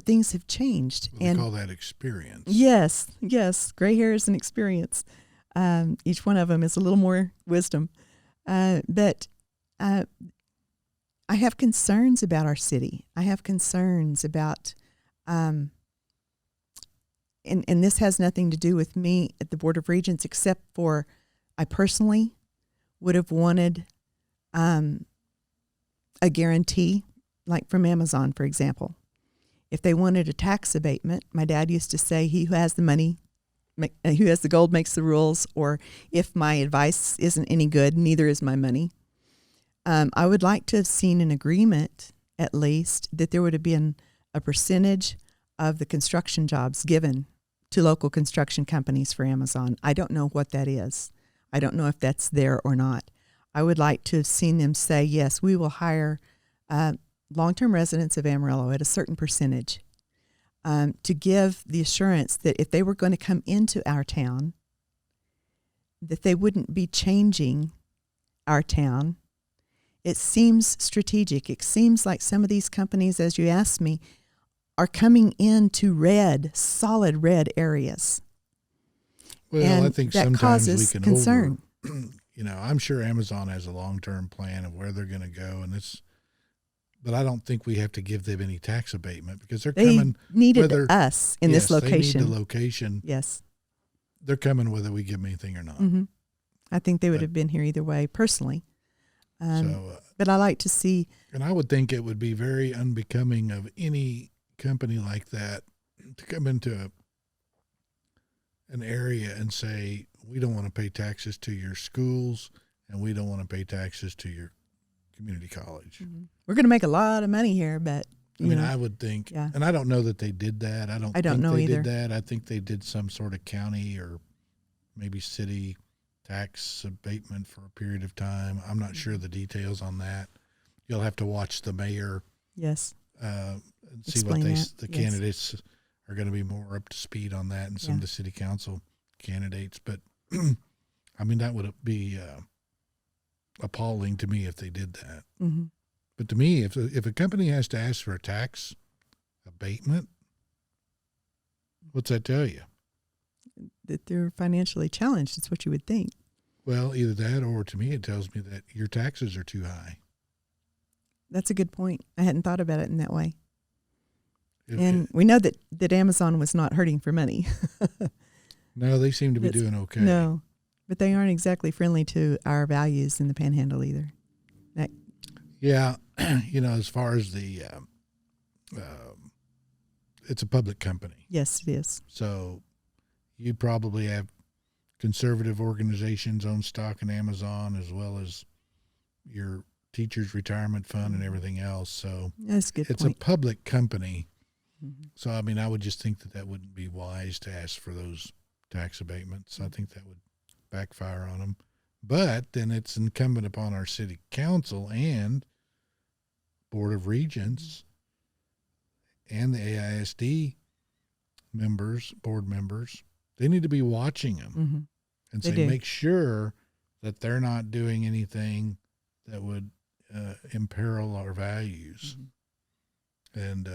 things have changed. Well, they call that experience. Yes. Gray hair is an experience. Each one of them is a little more wisdom. But I have concerns about our city. I have concerns about, and this has nothing to do with me at the Board of Regents, except for I personally would have wanted a guarantee, like from Amazon, for example. If they wanted a tax abatement, my dad used to say, he who has the money, who has the gold makes the rules, or if my advice isn't any good, neither is my money. I would like to have seen an agreement, at least, that there would have been a percentage of the construction jobs given to local construction companies for Amazon. I don't know what that is. I don't know if that's there or not. I would like to have seen them say, yes, we will hire long-term residents of Amarillo at a certain percentage, to give the assurance that if they were going to come into our town, that they wouldn't be changing our town. It seems strategic. It seems like some of these companies, as you asked me, are coming into solid red areas. Well, and I think that sometimes causes we can concern. I'm sure Amazon has a long-term plan of where they're going to go, but I don't think we have to give them any tax abatement, because they needed us in this location. They need the location. Yes. They're coming whether we give them anything or not. Mm-hmm. I think they would have been here either way, personally. But I like to see. And I would think it would be very unbecoming of any company like that to come into an area and say, we don't want to pay taxes to your schools, and we don't want to pay taxes to your community college. Mm-hmm. We're going to make a lot of money here, but I would think, and I don't know that they did that. I don't think know they either. did that. I think they did some sort of county or maybe city tax abatement for a period of time. I'm not sure the details on that. You'll have to watch the mayor. Yes. And see Explain what that. Candidates are going to be more up to speed on that, and some of the city council candidates. But that would be appalling to me if they did that. Mm-hmm. But to me, if a company has to ask for a tax abatement, what's that tell you? That they're financially challenged. It's what you would think. Well, either that, or to me, it tells me that your taxes are too high. That's a good point. I hadn't thought about it in that way. We know that Amazon was not hurting for money. No, they seem to be doing okay. No, but they aren't exactly friendly to our values in the Panhandle either. Yeah, as far as the, it's a public company. Yes, it is. So you probably have conservative organizations own stock in Amazon, as well as your teacher's retirement fund and everything else. So that's a good it's point. a public company. Mm-hmm. So, I would just think that wouldn't be wise to ask for those tax abatements. I think that would backfire on them. But then it's incumbent upon our city council and Board of Regents and the AISD board members, they need to be watching them and say, make sure that they're not doing anything that would imperil our values. And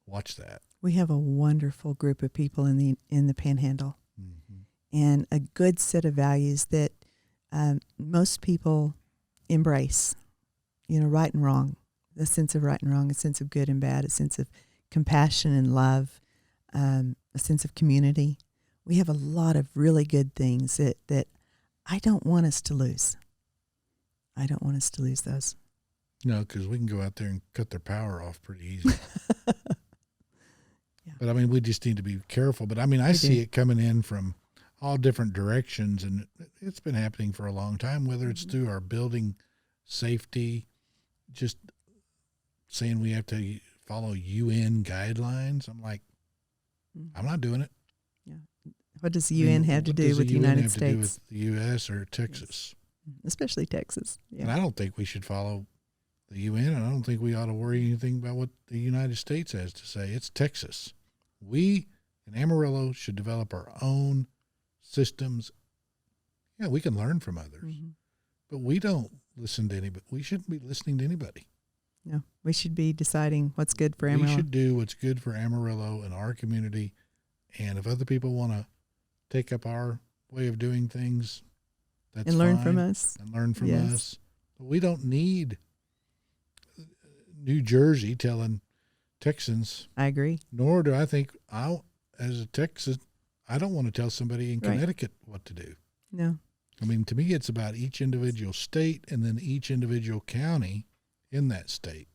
watch that. We have a wonderful group of people in the Panhandle, and a good set of values that most people embrace. Right and wrong. a sense of right and wrong, a sense of good and bad, a sense of compassion and love, a sense of community. We have a lot of really good things that I don't want us to lose. I don't want us to lose those. No, because we can go out there and cut their power off pretty easy. Yeah. But, I mean, we just need to be careful. But, I mean, I see it coming in from all different directions, and it's been happening for a long time, whether it's through our building safety, just saying we have to follow UN guidelines. I'm like, I'm not doing it. Yeah. What does the UN have to do with the United States? What does the UN have to do with the U.S. or Texas? Yes. Especially Texas. Yeah. And I don't think we should follow the UN, and I don't think we ought to worry anything about what the United States has to say. It's Texas. We in Amarillo should develop our own systems. Yeah, we can learn from others, but we don't listen to anybody. We shouldn't be listening to anybody. No, we should be deciding what's good for Amarillo. We should do what's good for Amarillo and our community. And if other people want to take up our way of doing things, that's fine. And learn from us. And learn from us. But we don't need New Jersey telling Texans. I agree. Nor do I think as a Texan, I don't want to tell somebody in Connecticut what to do. No. I mean, to me, it's about each individual state and then each individual county in that state.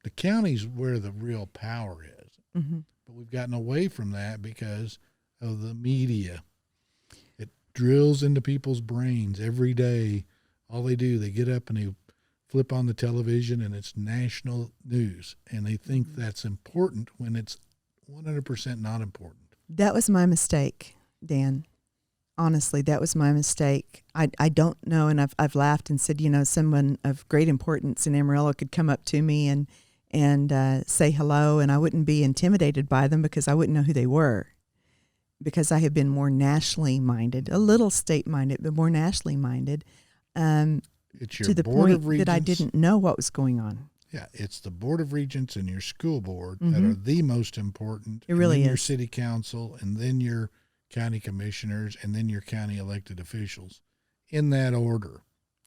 The county's where the real power is. Mm-hmm. But we've gotten away from that because of the media. It drills into people's brains every day. All they do, they get up and they flip on the television and it's national news. And they think that's important when it's 100% not important. That was my mistake, Dan. Honestly, that was my mistake. I don't know, and I've laughed and said, someone of great importance in Amarillo could come up to me and say hello, and I wouldn't be intimidated by them because I wouldn't know who they were, because I have been more nationally minded, a little state minded, but more nationally minded, it's your to the Board of point Regents. that I didn't know what was going on. Yeah, it's the Board of Regents and your school board that are the most important. It really and then is. Your city council, and then your county commissioners, and then your county elected officials, in that order.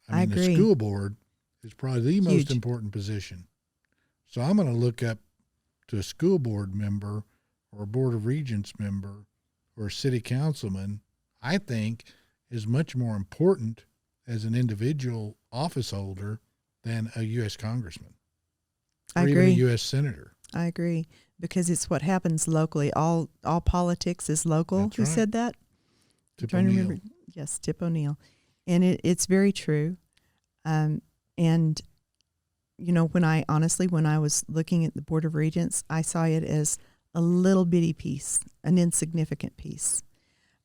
I mean, agree. The school board is probably the most Huge. important position. So I'm going to look up to a school board member or a Board of Regents member or a city councilman, I think, is much more important as an individual office holder than a U.S. congressman. I or agree. even a U.S. senator. I agree, because it's what happens locally. All politics is local. That's Who right. said that? Tip I'm trying to O'Neill. remember. Yes, Tip O'Neill. And it's very true. And, when I was looking at the Board of Regents, I saw it as a little bitty piece, an insignificant piece.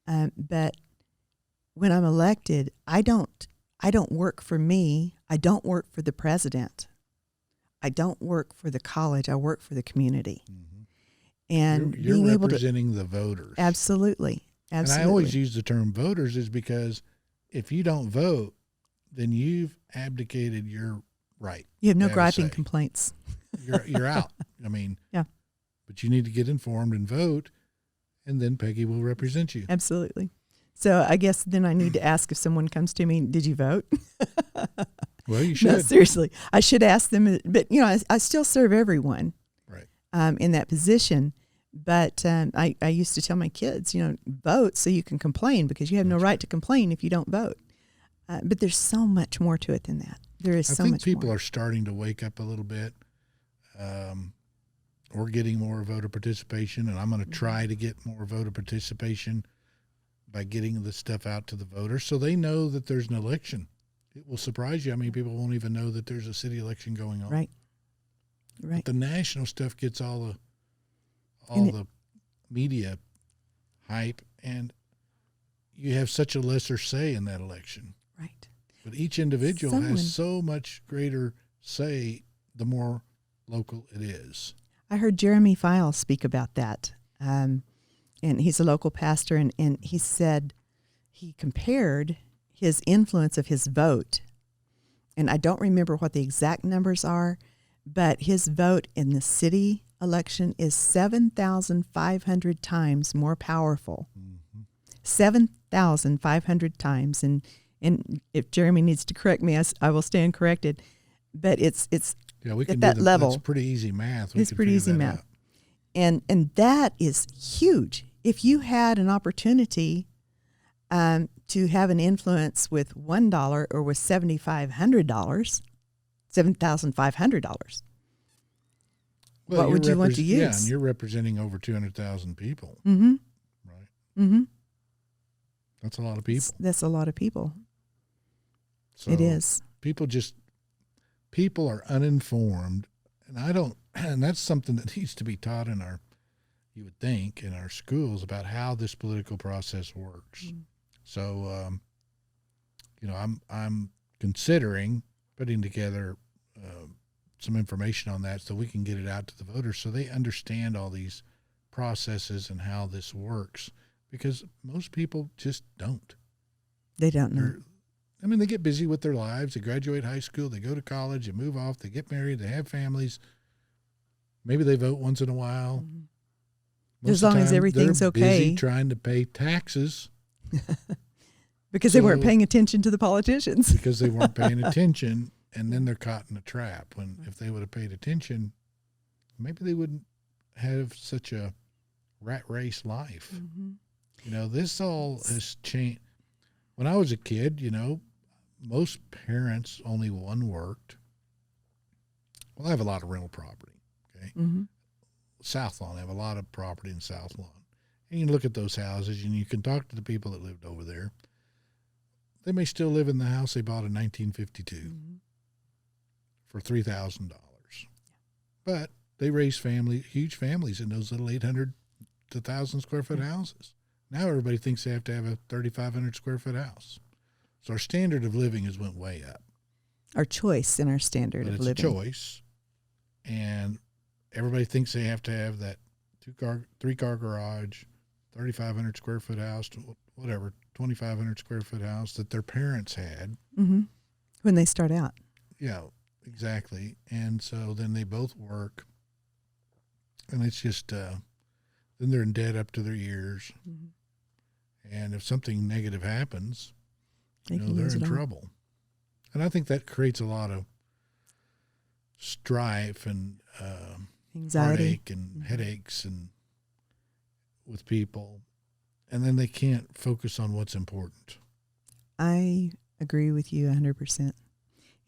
But when I'm elected, I don't work for me. I don't work for the president. I don't work for the college. I work for the community. Mm-hmm. And you're being able to representing the voters. Absolutely. And I always use the term voters is because if you don't vote, then you've abdicated your right. You have no griping complaints. You're out. I mean, yeah. But you need to get informed and vote, and then Peggy will represent you. Absolutely. So I guess then I need to ask, if someone comes to me, did you vote? Well, you should. No, seriously. I should ask them, but I still serve everyone. Right. In that position. But I used to tell my kids, vote so you can complain, because you have no right to complain if you don't vote. But there's so much more to it than that. There is so much more. I think people are starting to wake up a little bit. We're getting more voter participation, and I'm going to try to get more voter participation by getting the stuff out to the voters so they know that there's an election. It will surprise you how many people won't even know that there's a city election going on. Right. But the national stuff gets all the media hype, and you have such a lesser say in that election. Right. But each individual has so much greater say the more local it is. I heard Jeremy File speak about that. And he's a local pastor, and he said he compared his influence of his vote, and I don't remember what the exact numbers are, but his vote in the city election is 7,500 times more powerful. 7,500 times. And if Jeremy needs to correct me, I will stand corrected. But it's Yeah, we at can that do level. That's pretty easy math. It's pretty easy math. Out. And that is huge. If you had an opportunity to have an influence with $1 or with $7,500, Well, what would you want to use? Yeah, and you're representing over 200,000 people. Mm-hmm. Right. Mm-hmm. That's a lot of people. That's a lot of people. So it is. People are uninformed, and that's something that needs to be taught you would think, in our schools about how this political process works. Mm. So, I'm considering putting together some information on that so we can get it out to the voters so they understand all these processes and how this works, because most people just don't. They don't know. They get busy with their lives. They graduate high school, they go to college, they move off, they get married, they have families. Maybe they vote once in a while. Mm-hmm. As long as everything's they're okay. Busy trying to pay taxes. Because they weren't paying attention to the politicians. Because they weren't paying attention, and then they're caught in a trap. When if they would have paid attention, maybe they wouldn't have such a rat race life. Mm-hmm. This all has changed. When I was a kid, most parents, only one worked. Well, I have a lot of rental property, okay? Mm-hmm. South Lawn, I have a lot of property in South Lawn. And you can look at those houses, and you can talk to the people that lived over there. They may still live in the house they bought in 1952 mm-hmm. for $3,000. But they raised huge families in those little 800 to 1,000 square foot houses. Now everybody thinks they have to have a 3,500 square foot house. So our standard of living has went way up. Our choice and our standard of living. It's a choice. And everybody thinks they have to have that 3-car garage, 3,500 square foot house, whatever, 2,500 square foot house that their parents had. Mm-hmm. When they start out. Yeah, exactly. And so then they both work. And it's just, then they're in debt up to their ears. Mm-hmm. And if something negative happens, they're in trouble. And I think that creates a lot of strife and anxiety, heartache and mm-hmm. headaches and with people. And then they can't focus on what's important. I agree with you 100%.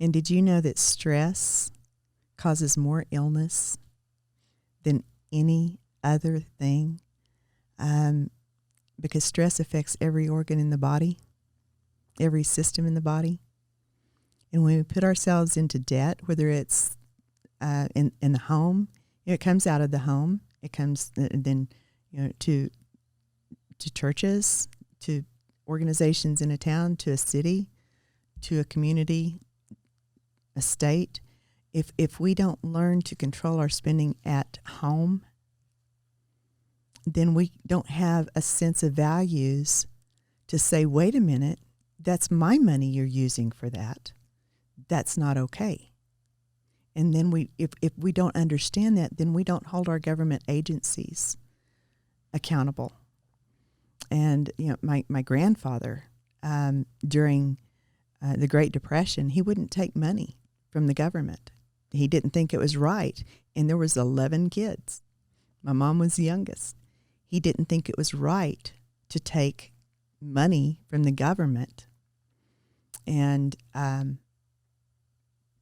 And did you know that stress causes more illness than any other thing? Because stress affects every organ in the body, every system in the body. And when we put ourselves into debt, whether it's in the home, it comes out of the home. It comes then to churches, to organizations in a town, to a city, to a community, a state. If we don't learn to control our spending at home, then we don't have a sense of values to say, wait a minute, that's my money you're using for that. That's not okay. And then if we don't understand that, then we don't hold our government agencies accountable. And my grandfather, during the Great Depression, he wouldn't take money from the government. He didn't think it was right. And there was 11 kids. My mom was the youngest. He didn't think it was right to take money from the government and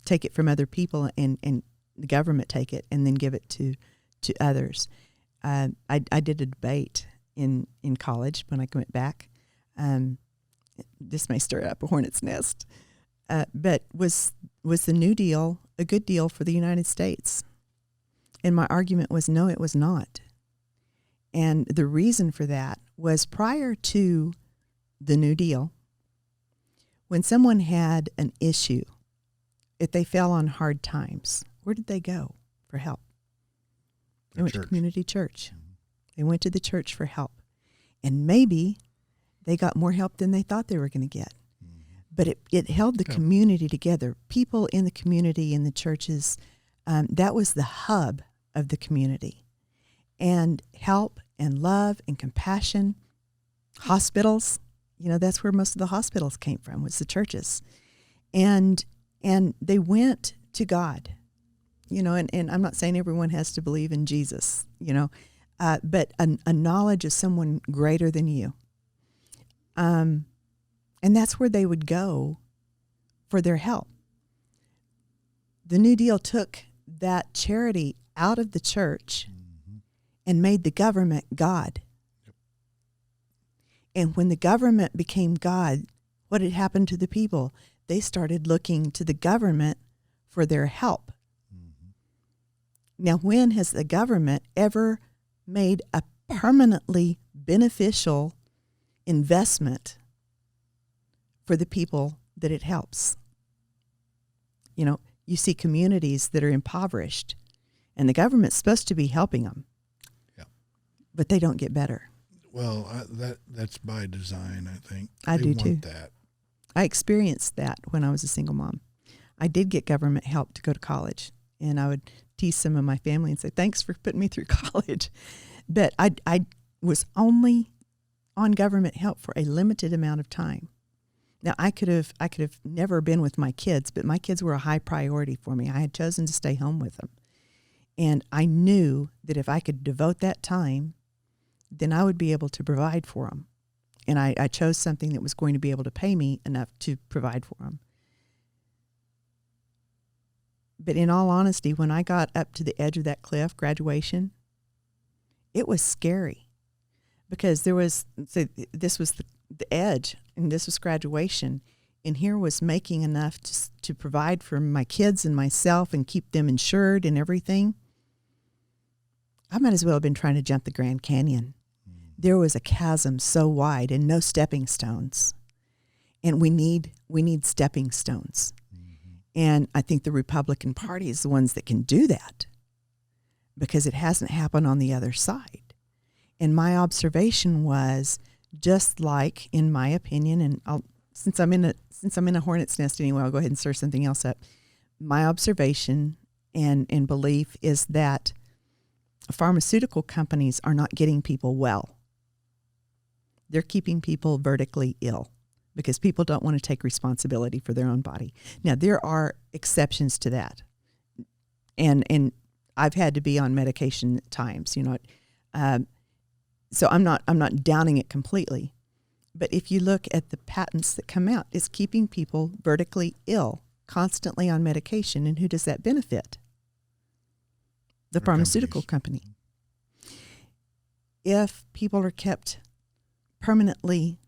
take it from other people and the government take it and then give it to others. I did a debate in college when I went back. This may stir up a hornet's nest, but was the New Deal a good deal for the United States? And my argument was no, it was not. And the reason for that was prior to the New Deal, when someone had an issue, if they fell on hard times, where did they go for help? They went to community church. Mm-hmm. They went to the church for help. And maybe they got more help than they thought they were going to get. Mm-hmm. But it held the community together. People in the community, in the churches, that was the hub of the community. And help and love and compassion, hospitals, that's where most of the hospitals came from, was the churches. And they went to God And I'm not saying everyone has to believe in Jesus, but a knowledge of someone greater than you. And that's where they would go for their help. The New Deal took that charity out of the church and made the government God. Yep. And when the government became God, what had happened to the people? They started looking to the government for their help. Now, when has the government ever made a permanently beneficial investment for the people that it helps? You see communities that are impoverished, and the government's supposed to be helping them. Yeah. But they don't get better. Well, that's by design, I think. I do too. That. I experienced that when I was a single mom. I did get government help to go to college, and I would tease some of my family and say, thanks for putting me through college. But I was only on government help for a limited amount of time. Now, I could have never been with my kids, but my kids were a high priority for me. I had chosen to stay home with them. And I knew that if I could devote that time, then I would be able to provide for them. And I chose something that was going to be able to pay me enough to provide for them. But in all honesty, when I got up to the edge of that cliff, graduation, it was scary. Because this was the edge, and this was graduation. And here was making enough to provide for my kids and myself and keep them insured and everything. I might as well have been trying to jump the Grand Canyon. There was a chasm so wide and no stepping stones. And we need stepping stones. And I think the Republican Party is the ones that can do that, because it hasn't happened on the other side. And my observation was, just like, in my opinion, and since I'm in a hornet's nest anyway, I'll go ahead and stir something else up. My observation and belief is that pharmaceutical companies are not getting people well. They're keeping people vertically ill because people don't want to take responsibility for their own body. Now, there are exceptions to that. And I've had to be on medication at times, so I'm not downing it completely. But if you look at the patents that come out, it's keeping people vertically ill, constantly on medication. And who does that benefit? The pharmaceutical company. If people are kept permanently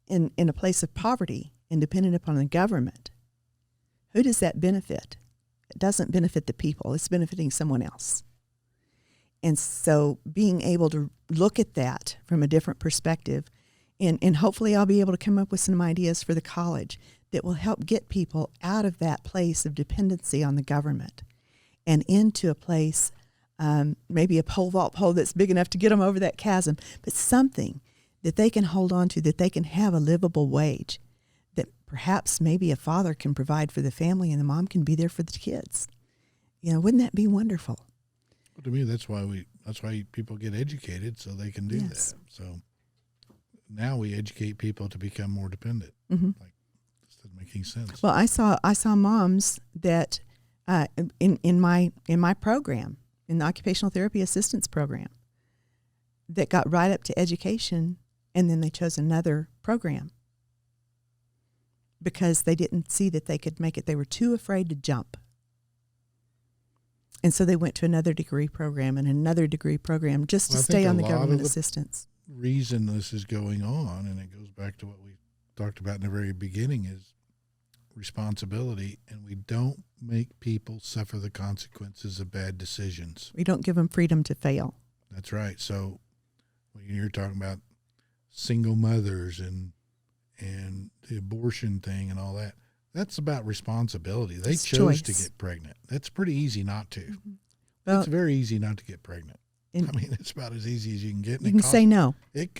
in a place of poverty and dependent upon the government, who does that benefit? It doesn't benefit the people. It's benefiting someone else. And so being able to look at that from a different perspective, and hopefully I'll be able to come up with some ideas for the college that will help get people out of that place of dependency on the government and into a place, maybe a pole vault pole that's big enough to get them over that chasm, but something that they can hold on to, that they can have a livable wage, that perhaps maybe a father can provide for the family and the mom can be there for the kids. Wouldn't that be wonderful? Well, to me, that's why people get educated, so they can do Yes. that. So now we educate people to become more dependent. Mm-hmm. Like, this doesn't make any sense. Well, I saw moms that in my program, in the occupational therapy assistance program, that got right up to education, and then they chose another program because they didn't see that they could make it. They were too afraid to jump. And so they went to another degree program and another degree program just to stay on the government assistance. Reason this is going on, and it goes back to what we talked about in the very beginning, is responsibility, and we don't make people suffer the consequences of bad decisions. We don't give them freedom to fail. That's right. So when you're talking about single mothers and the abortion thing and all that, that's about responsibility. They chose to get pregnant. That's pretty easy not to. Mm-hmm. Well, it's very easy not to get pregnant. It's about as easy as you can get. You can say no. It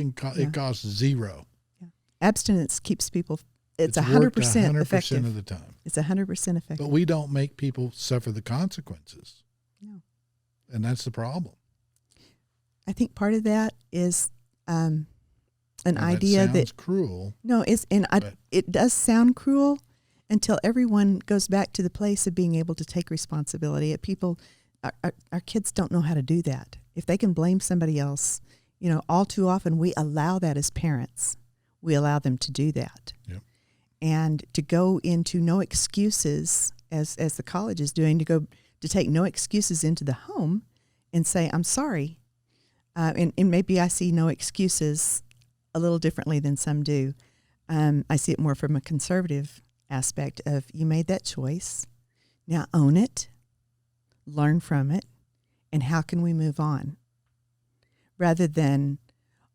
costs zero. Yeah. Abstinence keeps people. It's 100% 100% effective. of the time. It's 100% effective. But we don't make people suffer the consequences. No. And that's the problem. I think part of that is idea that sounds cruel. No, it does sound cruel, until everyone goes back to the place of being able to take responsibility. Our kids don't know how to do that. If they can blame somebody else, all too often we allow that as parents. We allow them to do that. Yep. And to go into no excuses, as the college is doing, to take no excuses into the home and say, I'm sorry. And maybe I see no excuses a little differently than some do. I see it more from a conservative aspect of, you made that choice. Now own it, learn from it, and how can we move on? Rather than,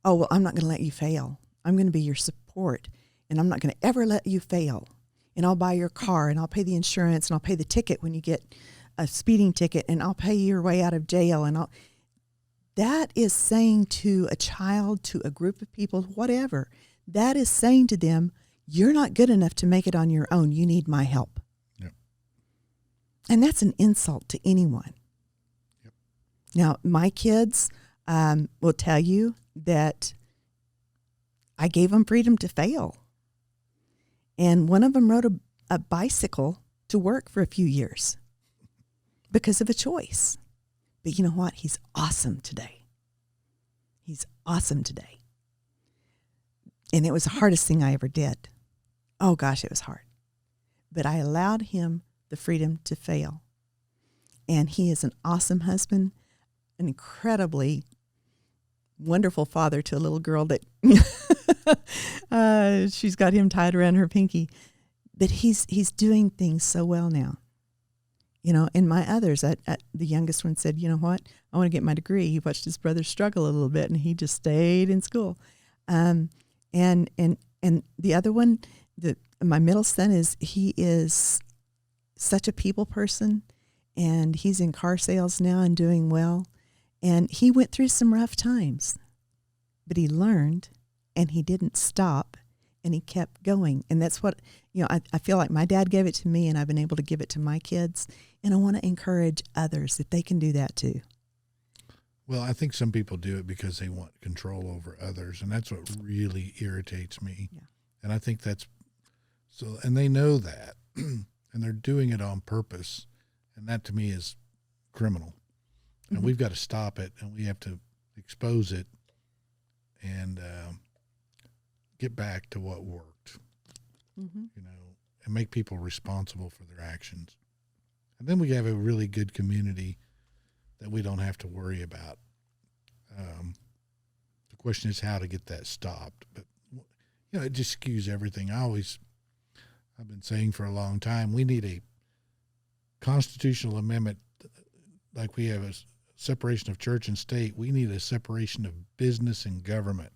oh, well, I'm not going to let you fail. I'm going to be your support, and I'm not going to ever let you fail. And I'll buy your car, and I'll pay the insurance, and I'll pay the ticket when you get a speeding ticket, and I'll pay your way out of jail. That is saying to a child, to a group of people, whatever, that is saying to them, you're not good enough to make it on your own. You need my help. Yep. And that's an insult to anyone. Yep. Now, my kids will tell you that I gave them freedom to fail. And one of them rode a bicycle to work for a few years because of a choice. But you know what? He's awesome today. He's awesome today. And it was the hardest thing I ever did. Oh, gosh, it was hard. But I allowed him the freedom to fail. And he is an awesome husband, an incredibly wonderful father to a little girl that she's got him tied around her pinky. But he's doing things so well now. And my others, the youngest one said, you know what, I want to get my degree. He watched his brother struggle a little bit, and he just stayed in school. And the other one, my middle son he is such a people person, and he's in car sales now and doing well. And he went through some rough times, but he learned, and he didn't stop, and he kept going. And that's what, I feel like my dad gave it to me, and I've been able to give it to my kids. And I want to encourage others that they can do that too. Well, I think some people do it because they want control over others, and that's what really irritates me. Yeah. And I think that's so, and they know that, and they're doing it on purpose, and that to me is criminal. And Mm-hmm. we've got to stop it, and we have to expose it, and get back to what worked, Mm-hmm. and make people responsible for their actions. And then we have a really good community that we don't have to worry about. The question is how to get that stopped. But, it just skews everything. I've been saying for a long time, we need a constitutional amendment like we have a separation of church and state. We need a separation of business and government,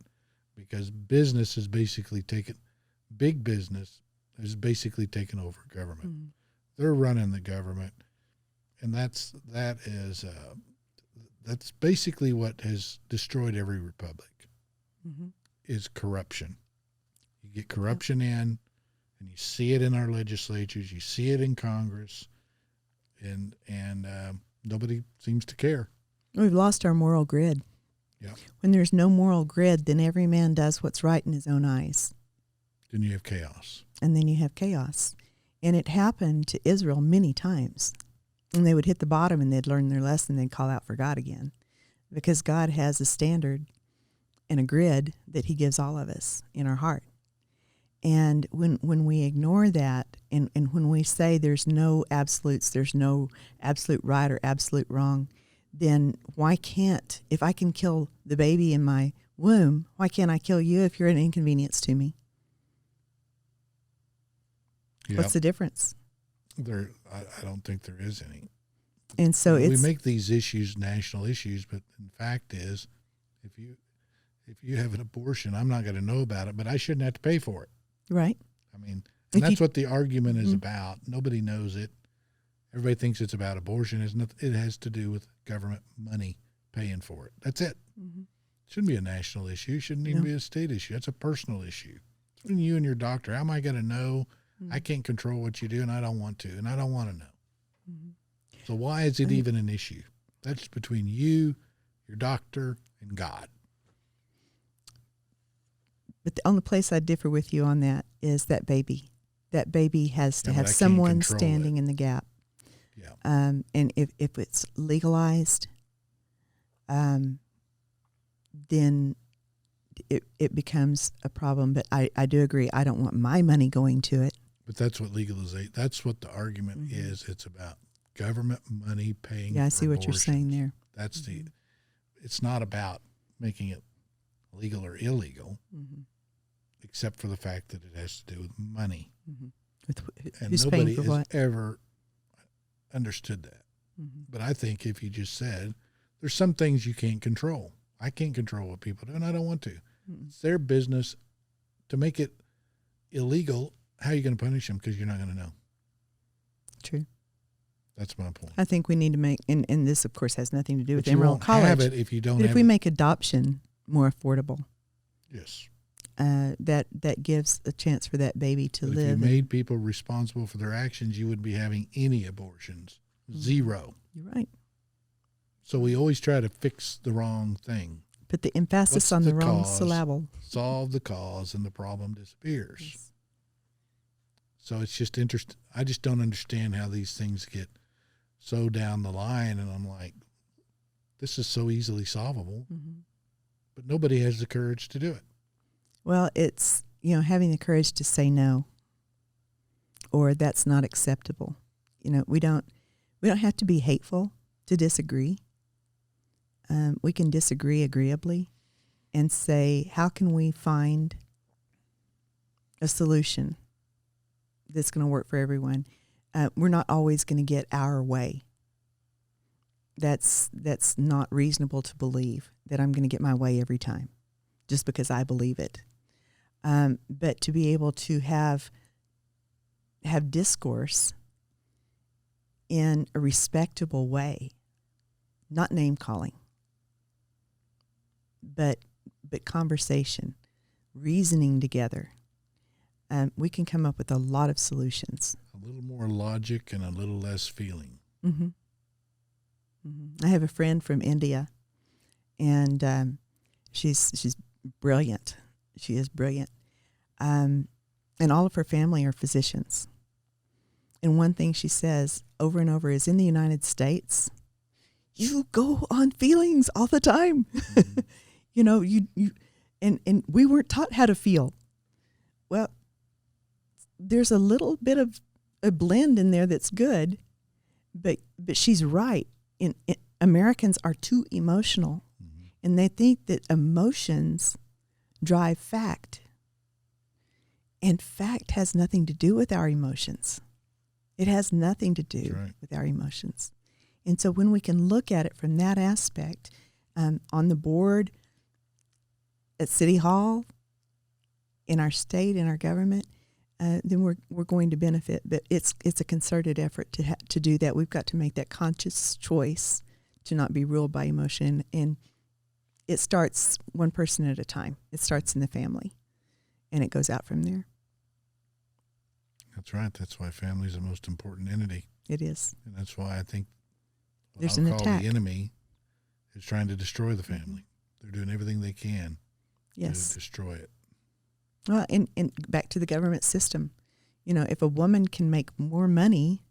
because business is basically big business is basically taken over government. Mm-hmm. They're running the government, and that's basically what has destroyed every republic. Mm-hmm. Is corruption. You get corruption in, and you see it in our legislatures, you see it in Congress, and nobody seems to care. We've lost our moral grid. Yeah. When there's no moral grid, then every man does what's right in his own eyes. Then you have chaos. And then you have chaos. And it happened to Israel many times. And they would hit the bottom, and they'd learn their lesson, they'd call out for God again. Because God has a standard and a grid that he gives all of us in our heart. And when we ignore that, and when we say there's no absolutes, there's no absolute right or absolute wrong, then why can't, if I can kill the baby in my womb, why can't I kill you if you're an inconvenience to me? Yep. What's the difference? I don't think there is any. And so we make these issues national issues, but in fact is, if you have an abortion, I'm not going to know about it, but I shouldn't have to pay for it. right. I mean, and that's what the argument is about. Nobody knows it. Everybody thinks it's about abortion. It has to do with government money paying for it. That's it. Mm-hmm. It shouldn't be a national issue. It shouldn't even be a state issue. It's a personal issue. It's between you and your doctor. How am I going to know? I can't control what you do, and I don't want to, and I don't want to know. Mm-hmm. So why is it even an issue? That's between you, your doctor, and God. But the only place I differ with you on that is that baby that baby has to Yeah, but have I can't someone control standing in the gap. Yeah. And if it's legalized, then it becomes a problem. But I do agree. I don't want my money going to it. But that's what legalization, that's what the argument Mm-hmm. is. It's about government money paying Yeah, I for see what you're saying abortions. there. That's Mm-hmm. it's not about making it legal or illegal, Mm-hmm. except for the fact that it has to do with money. Mm-hmm. And Who's nobody paying for has what? ever understood that. Mm-hmm. But I think if you just said, there's some things you can't control. I can't control what people do, and I don't want to. Mm-hmm. It's their business to make it illegal. How are you going to punish them? Because you're not going to know. True. That's my point. I think we need to make, and this, of course, has nothing to do with But you Emerald won't College. have it if you don't But have if we it. make adoption more affordable, Yes. that gives a chance for that baby to But live. if you and- made people responsible for their actions, you wouldn't be having any abortions. Mm-hmm. Zero. You're right. So we always try to fix the wrong thing. Put the emphasis What's on the the wrong cause? syllable. Solve the cause and the problem disappears. Yes. So it's just interesting. I just don't understand how these things get so down the line. And I'm like, this is so easily solvable, Mm-hmm. but nobody has the courage to do it. Well, it's, having the courage to say no, or that's not acceptable. We don't have to be hateful to disagree. We can disagree agreeably and say, how can we find a solution that's going to work for everyone? We're not always going to get our way. That's not reasonable to believe that I'm going to get my way every time just because I believe it. But to be able to have discourse in a respectable way, not name calling, but conversation, reasoning together, we can come up with a lot of solutions. A little more logic and a little less feeling. Mm-hmm. Mm-hmm. I have a friend from India, and she's brilliant. She is brilliant. And all of her family are physicians. And one thing she says over and over is, in the United States, you go on feelings all the time. Mm-hmm. And we weren't taught how to feel. Well, there's a little bit of a blend in there that's good, but she's right. Americans are too emotional, mm-hmm. and they think that emotions drive fact. And fact has nothing to do with our emotions. It has nothing to do with our emotions. And so when we can look at it from that aspect, on the board, at City Hall, in our state, in our government, then we're going to benefit. But it's a concerted effort to do that. We've got to make that conscious choice to not be ruled by emotion. And it starts one person at a time. It starts in the family, and it goes out from there. That's right. That's why family is the most important entity. It is. And that's why I think what There's I'll an call attack. the enemy is trying to destroy the family. They're doing everything they can to destroy it. Well, and back to the government system. If a woman can make more money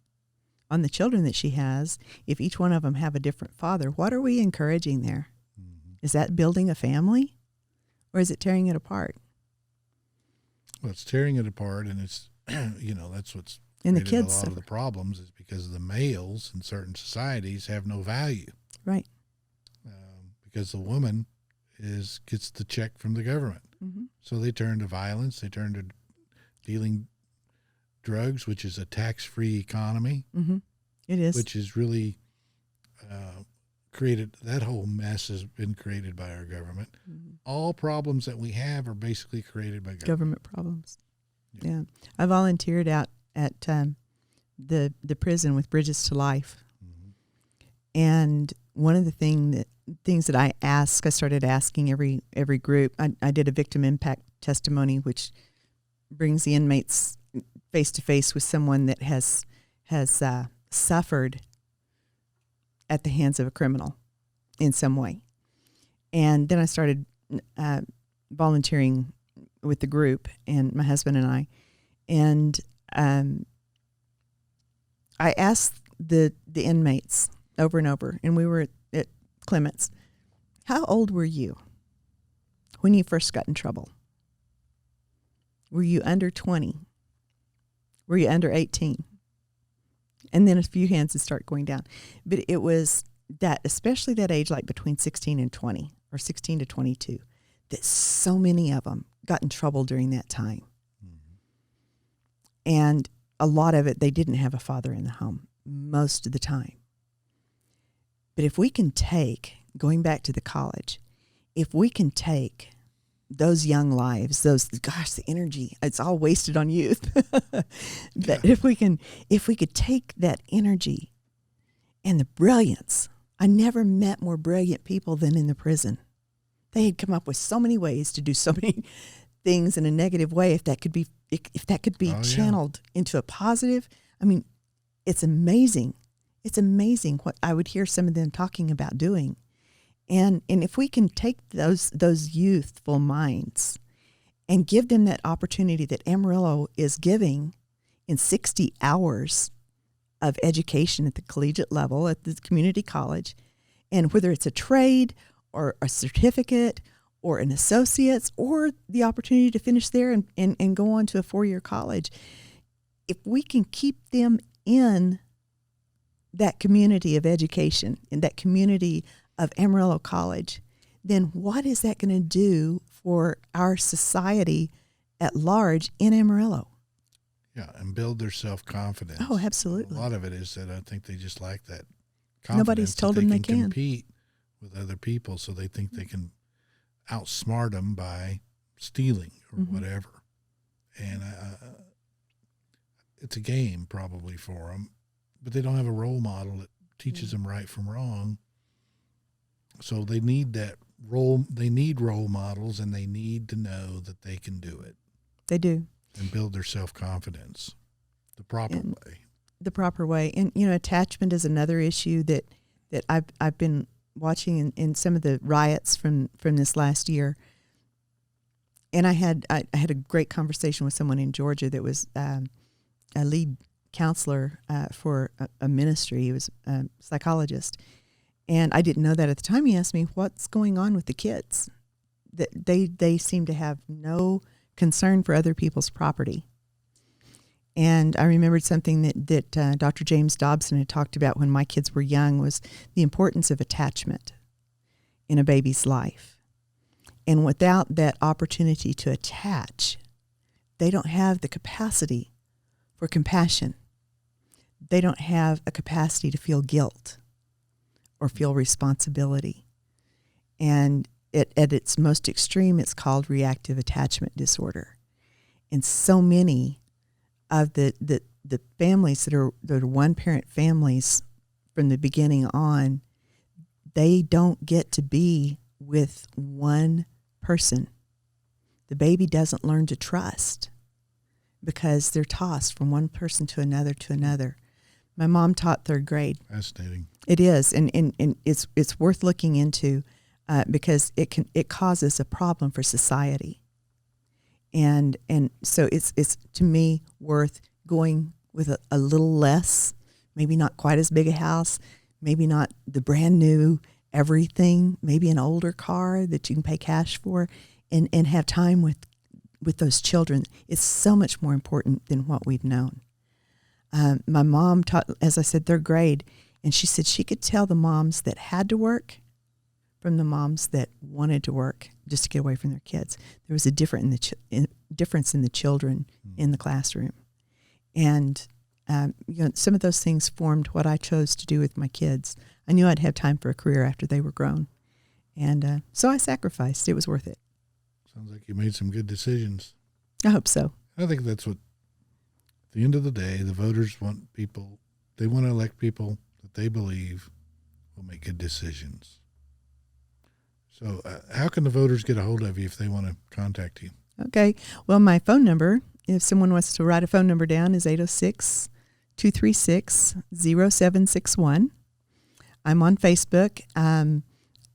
on the children that she has, if each one of them have a different father, what are we encouraging there? Mm-hmm. Is that building a family, or is it tearing it apart? Well, it's tearing it apart, and it's, that's what's and the created kids a lot suffer. of the problems is because the males in certain societies have no value. Right. Because the woman gets the check from the government. Mm-hmm. So they turn to violence. They turn to dealing drugs, which is a tax-free economy. Mm-hmm. It is. Which is really created, that whole mess has been created by our government. Mm-hmm. All problems that we have are basically created by government problems. Yeah. I volunteered out at the prison with Bridges to Life. Mm-hmm. And one of the things that I started asking every group, I did a victim impact testimony, which brings the inmates face to face with someone that has suffered at the hands of a criminal in some way. And then I started volunteering with the group, and my husband and I. And I asked the inmates over and over, and we were at Clements, how old were you when you first got in trouble? Were you under 20? Were you under 18? And then a few hands would start going down. But it was that, especially that age, like between 16 and 20, or 16 to 22, that so many of them got in trouble during that time. Mm-hmm. And a lot of it, they didn't have a father in the home most of the time. But if we can take, going back to the college, if we can take those young lives, the energy, it's all wasted on youth. But if we could take that energy and the brilliance, I never met more brilliant people than in the prison. They had come up with so many ways to do so many things in a negative way. If that could be channeled into a positive, I mean, it's amazing. It's amazing what I would hear some of them talking about doing. And if we can take those youthful minds and give them that opportunity that Amarillo is giving in 60 hours of education at the collegiate level, at the community college, and whether it's a trade or a certificate or an associate's or the opportunity to finish there and go on to a 4-year college, if we can keep them in that community of education, in that community of Amarillo College, then what is that going to do for our society at large in Amarillo? Yeah, and build their self-confidence. Oh, absolutely. A lot of it is that I think they just lack that confidence. Nobody's told them they can compete with other people, so they think they can outsmart them by stealing or whatever. And it's a game probably for them, but they don't have a role model that teaches them right from wrong. So they need that role. They need role models, and they need to know that they can do it. They do. And build their self-confidence the proper way. The proper way. And, attachment is another issue that I've been watching in some of the riots from this last year. And I had a great conversation with someone in Georgia that was a lead counselor for a ministry. He was a psychologist. And I didn't know that at the time. He asked me, what's going on with the kids? That they seem to have no concern for other people's property. And I remembered something that Dr. James Dobson had talked about when my kids were young, was the importance of attachment in a baby's life. And without that opportunity to attach, they don't have the capacity for compassion. They don't have a capacity to feel guilt or feel responsibility. And at its most extreme, it's called reactive attachment disorder. And so many of the families that are one-parent families from the beginning on, they don't get to be with one person. The baby doesn't learn to trust because they're tossed from one person to another to another. My mom taught 3rd grade. Fascinating. It is, and it's worth looking into because it causes a problem for society. And so it's to me worth going with a little less, maybe not quite as big a house, maybe not the brand new everything, maybe an older car that you can pay cash for, and have time with those children. It's so much more important than what we've known. My mom taught, as I said, 3rd grade, and she said she could tell the moms that had to work from the moms that wanted to work just to get away from their kids. There was a difference in the children in the classroom. And some of those things formed what I chose to do with my kids. I knew I'd have time for a career after they were grown. And so I sacrificed. It was worth it. Sounds like you made some good decisions. I hope so. I think that's what, at the end of the day, the voters want people, they want to elect people that they believe will make good decisions. So how can the voters get a hold of you if they want to contact you? Okay. Well, my phone number, if someone wants to write a phone number down, is 806-236-0761. I'm on Facebook.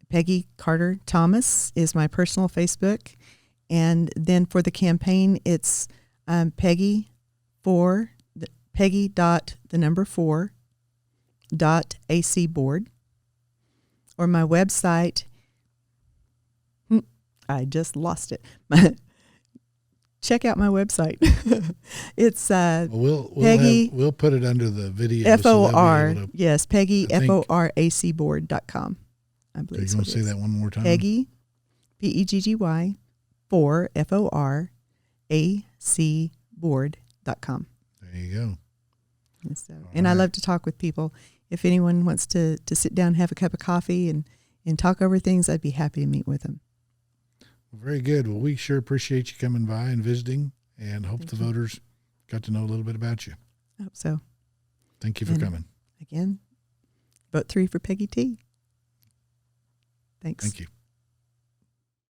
Peggy Carter Thomas is my personal Facebook. And then for the campaign, it's Peggy Peggy dot the number 4 dot AC Board, or my website. I just lost it. Check out my website. It's Peggy we'll put it under the video. FOR. So yes, Peggy I think, FORACboard.com. I believe. Okay, you want to say that one more time? Peggy, PEGGY 4 FORACboard.com. There you go. And I love to talk with people. If anyone wants to sit down, have a cup of coffee, and talk over things, I'd be happy to meet with them. Very good. Well, we sure appreciate you coming by and visiting, and hope the voters got to know a little bit about you. I hope so. Thank you for coming. Again, vote 3 for Peggy T. Thanks. Thank you.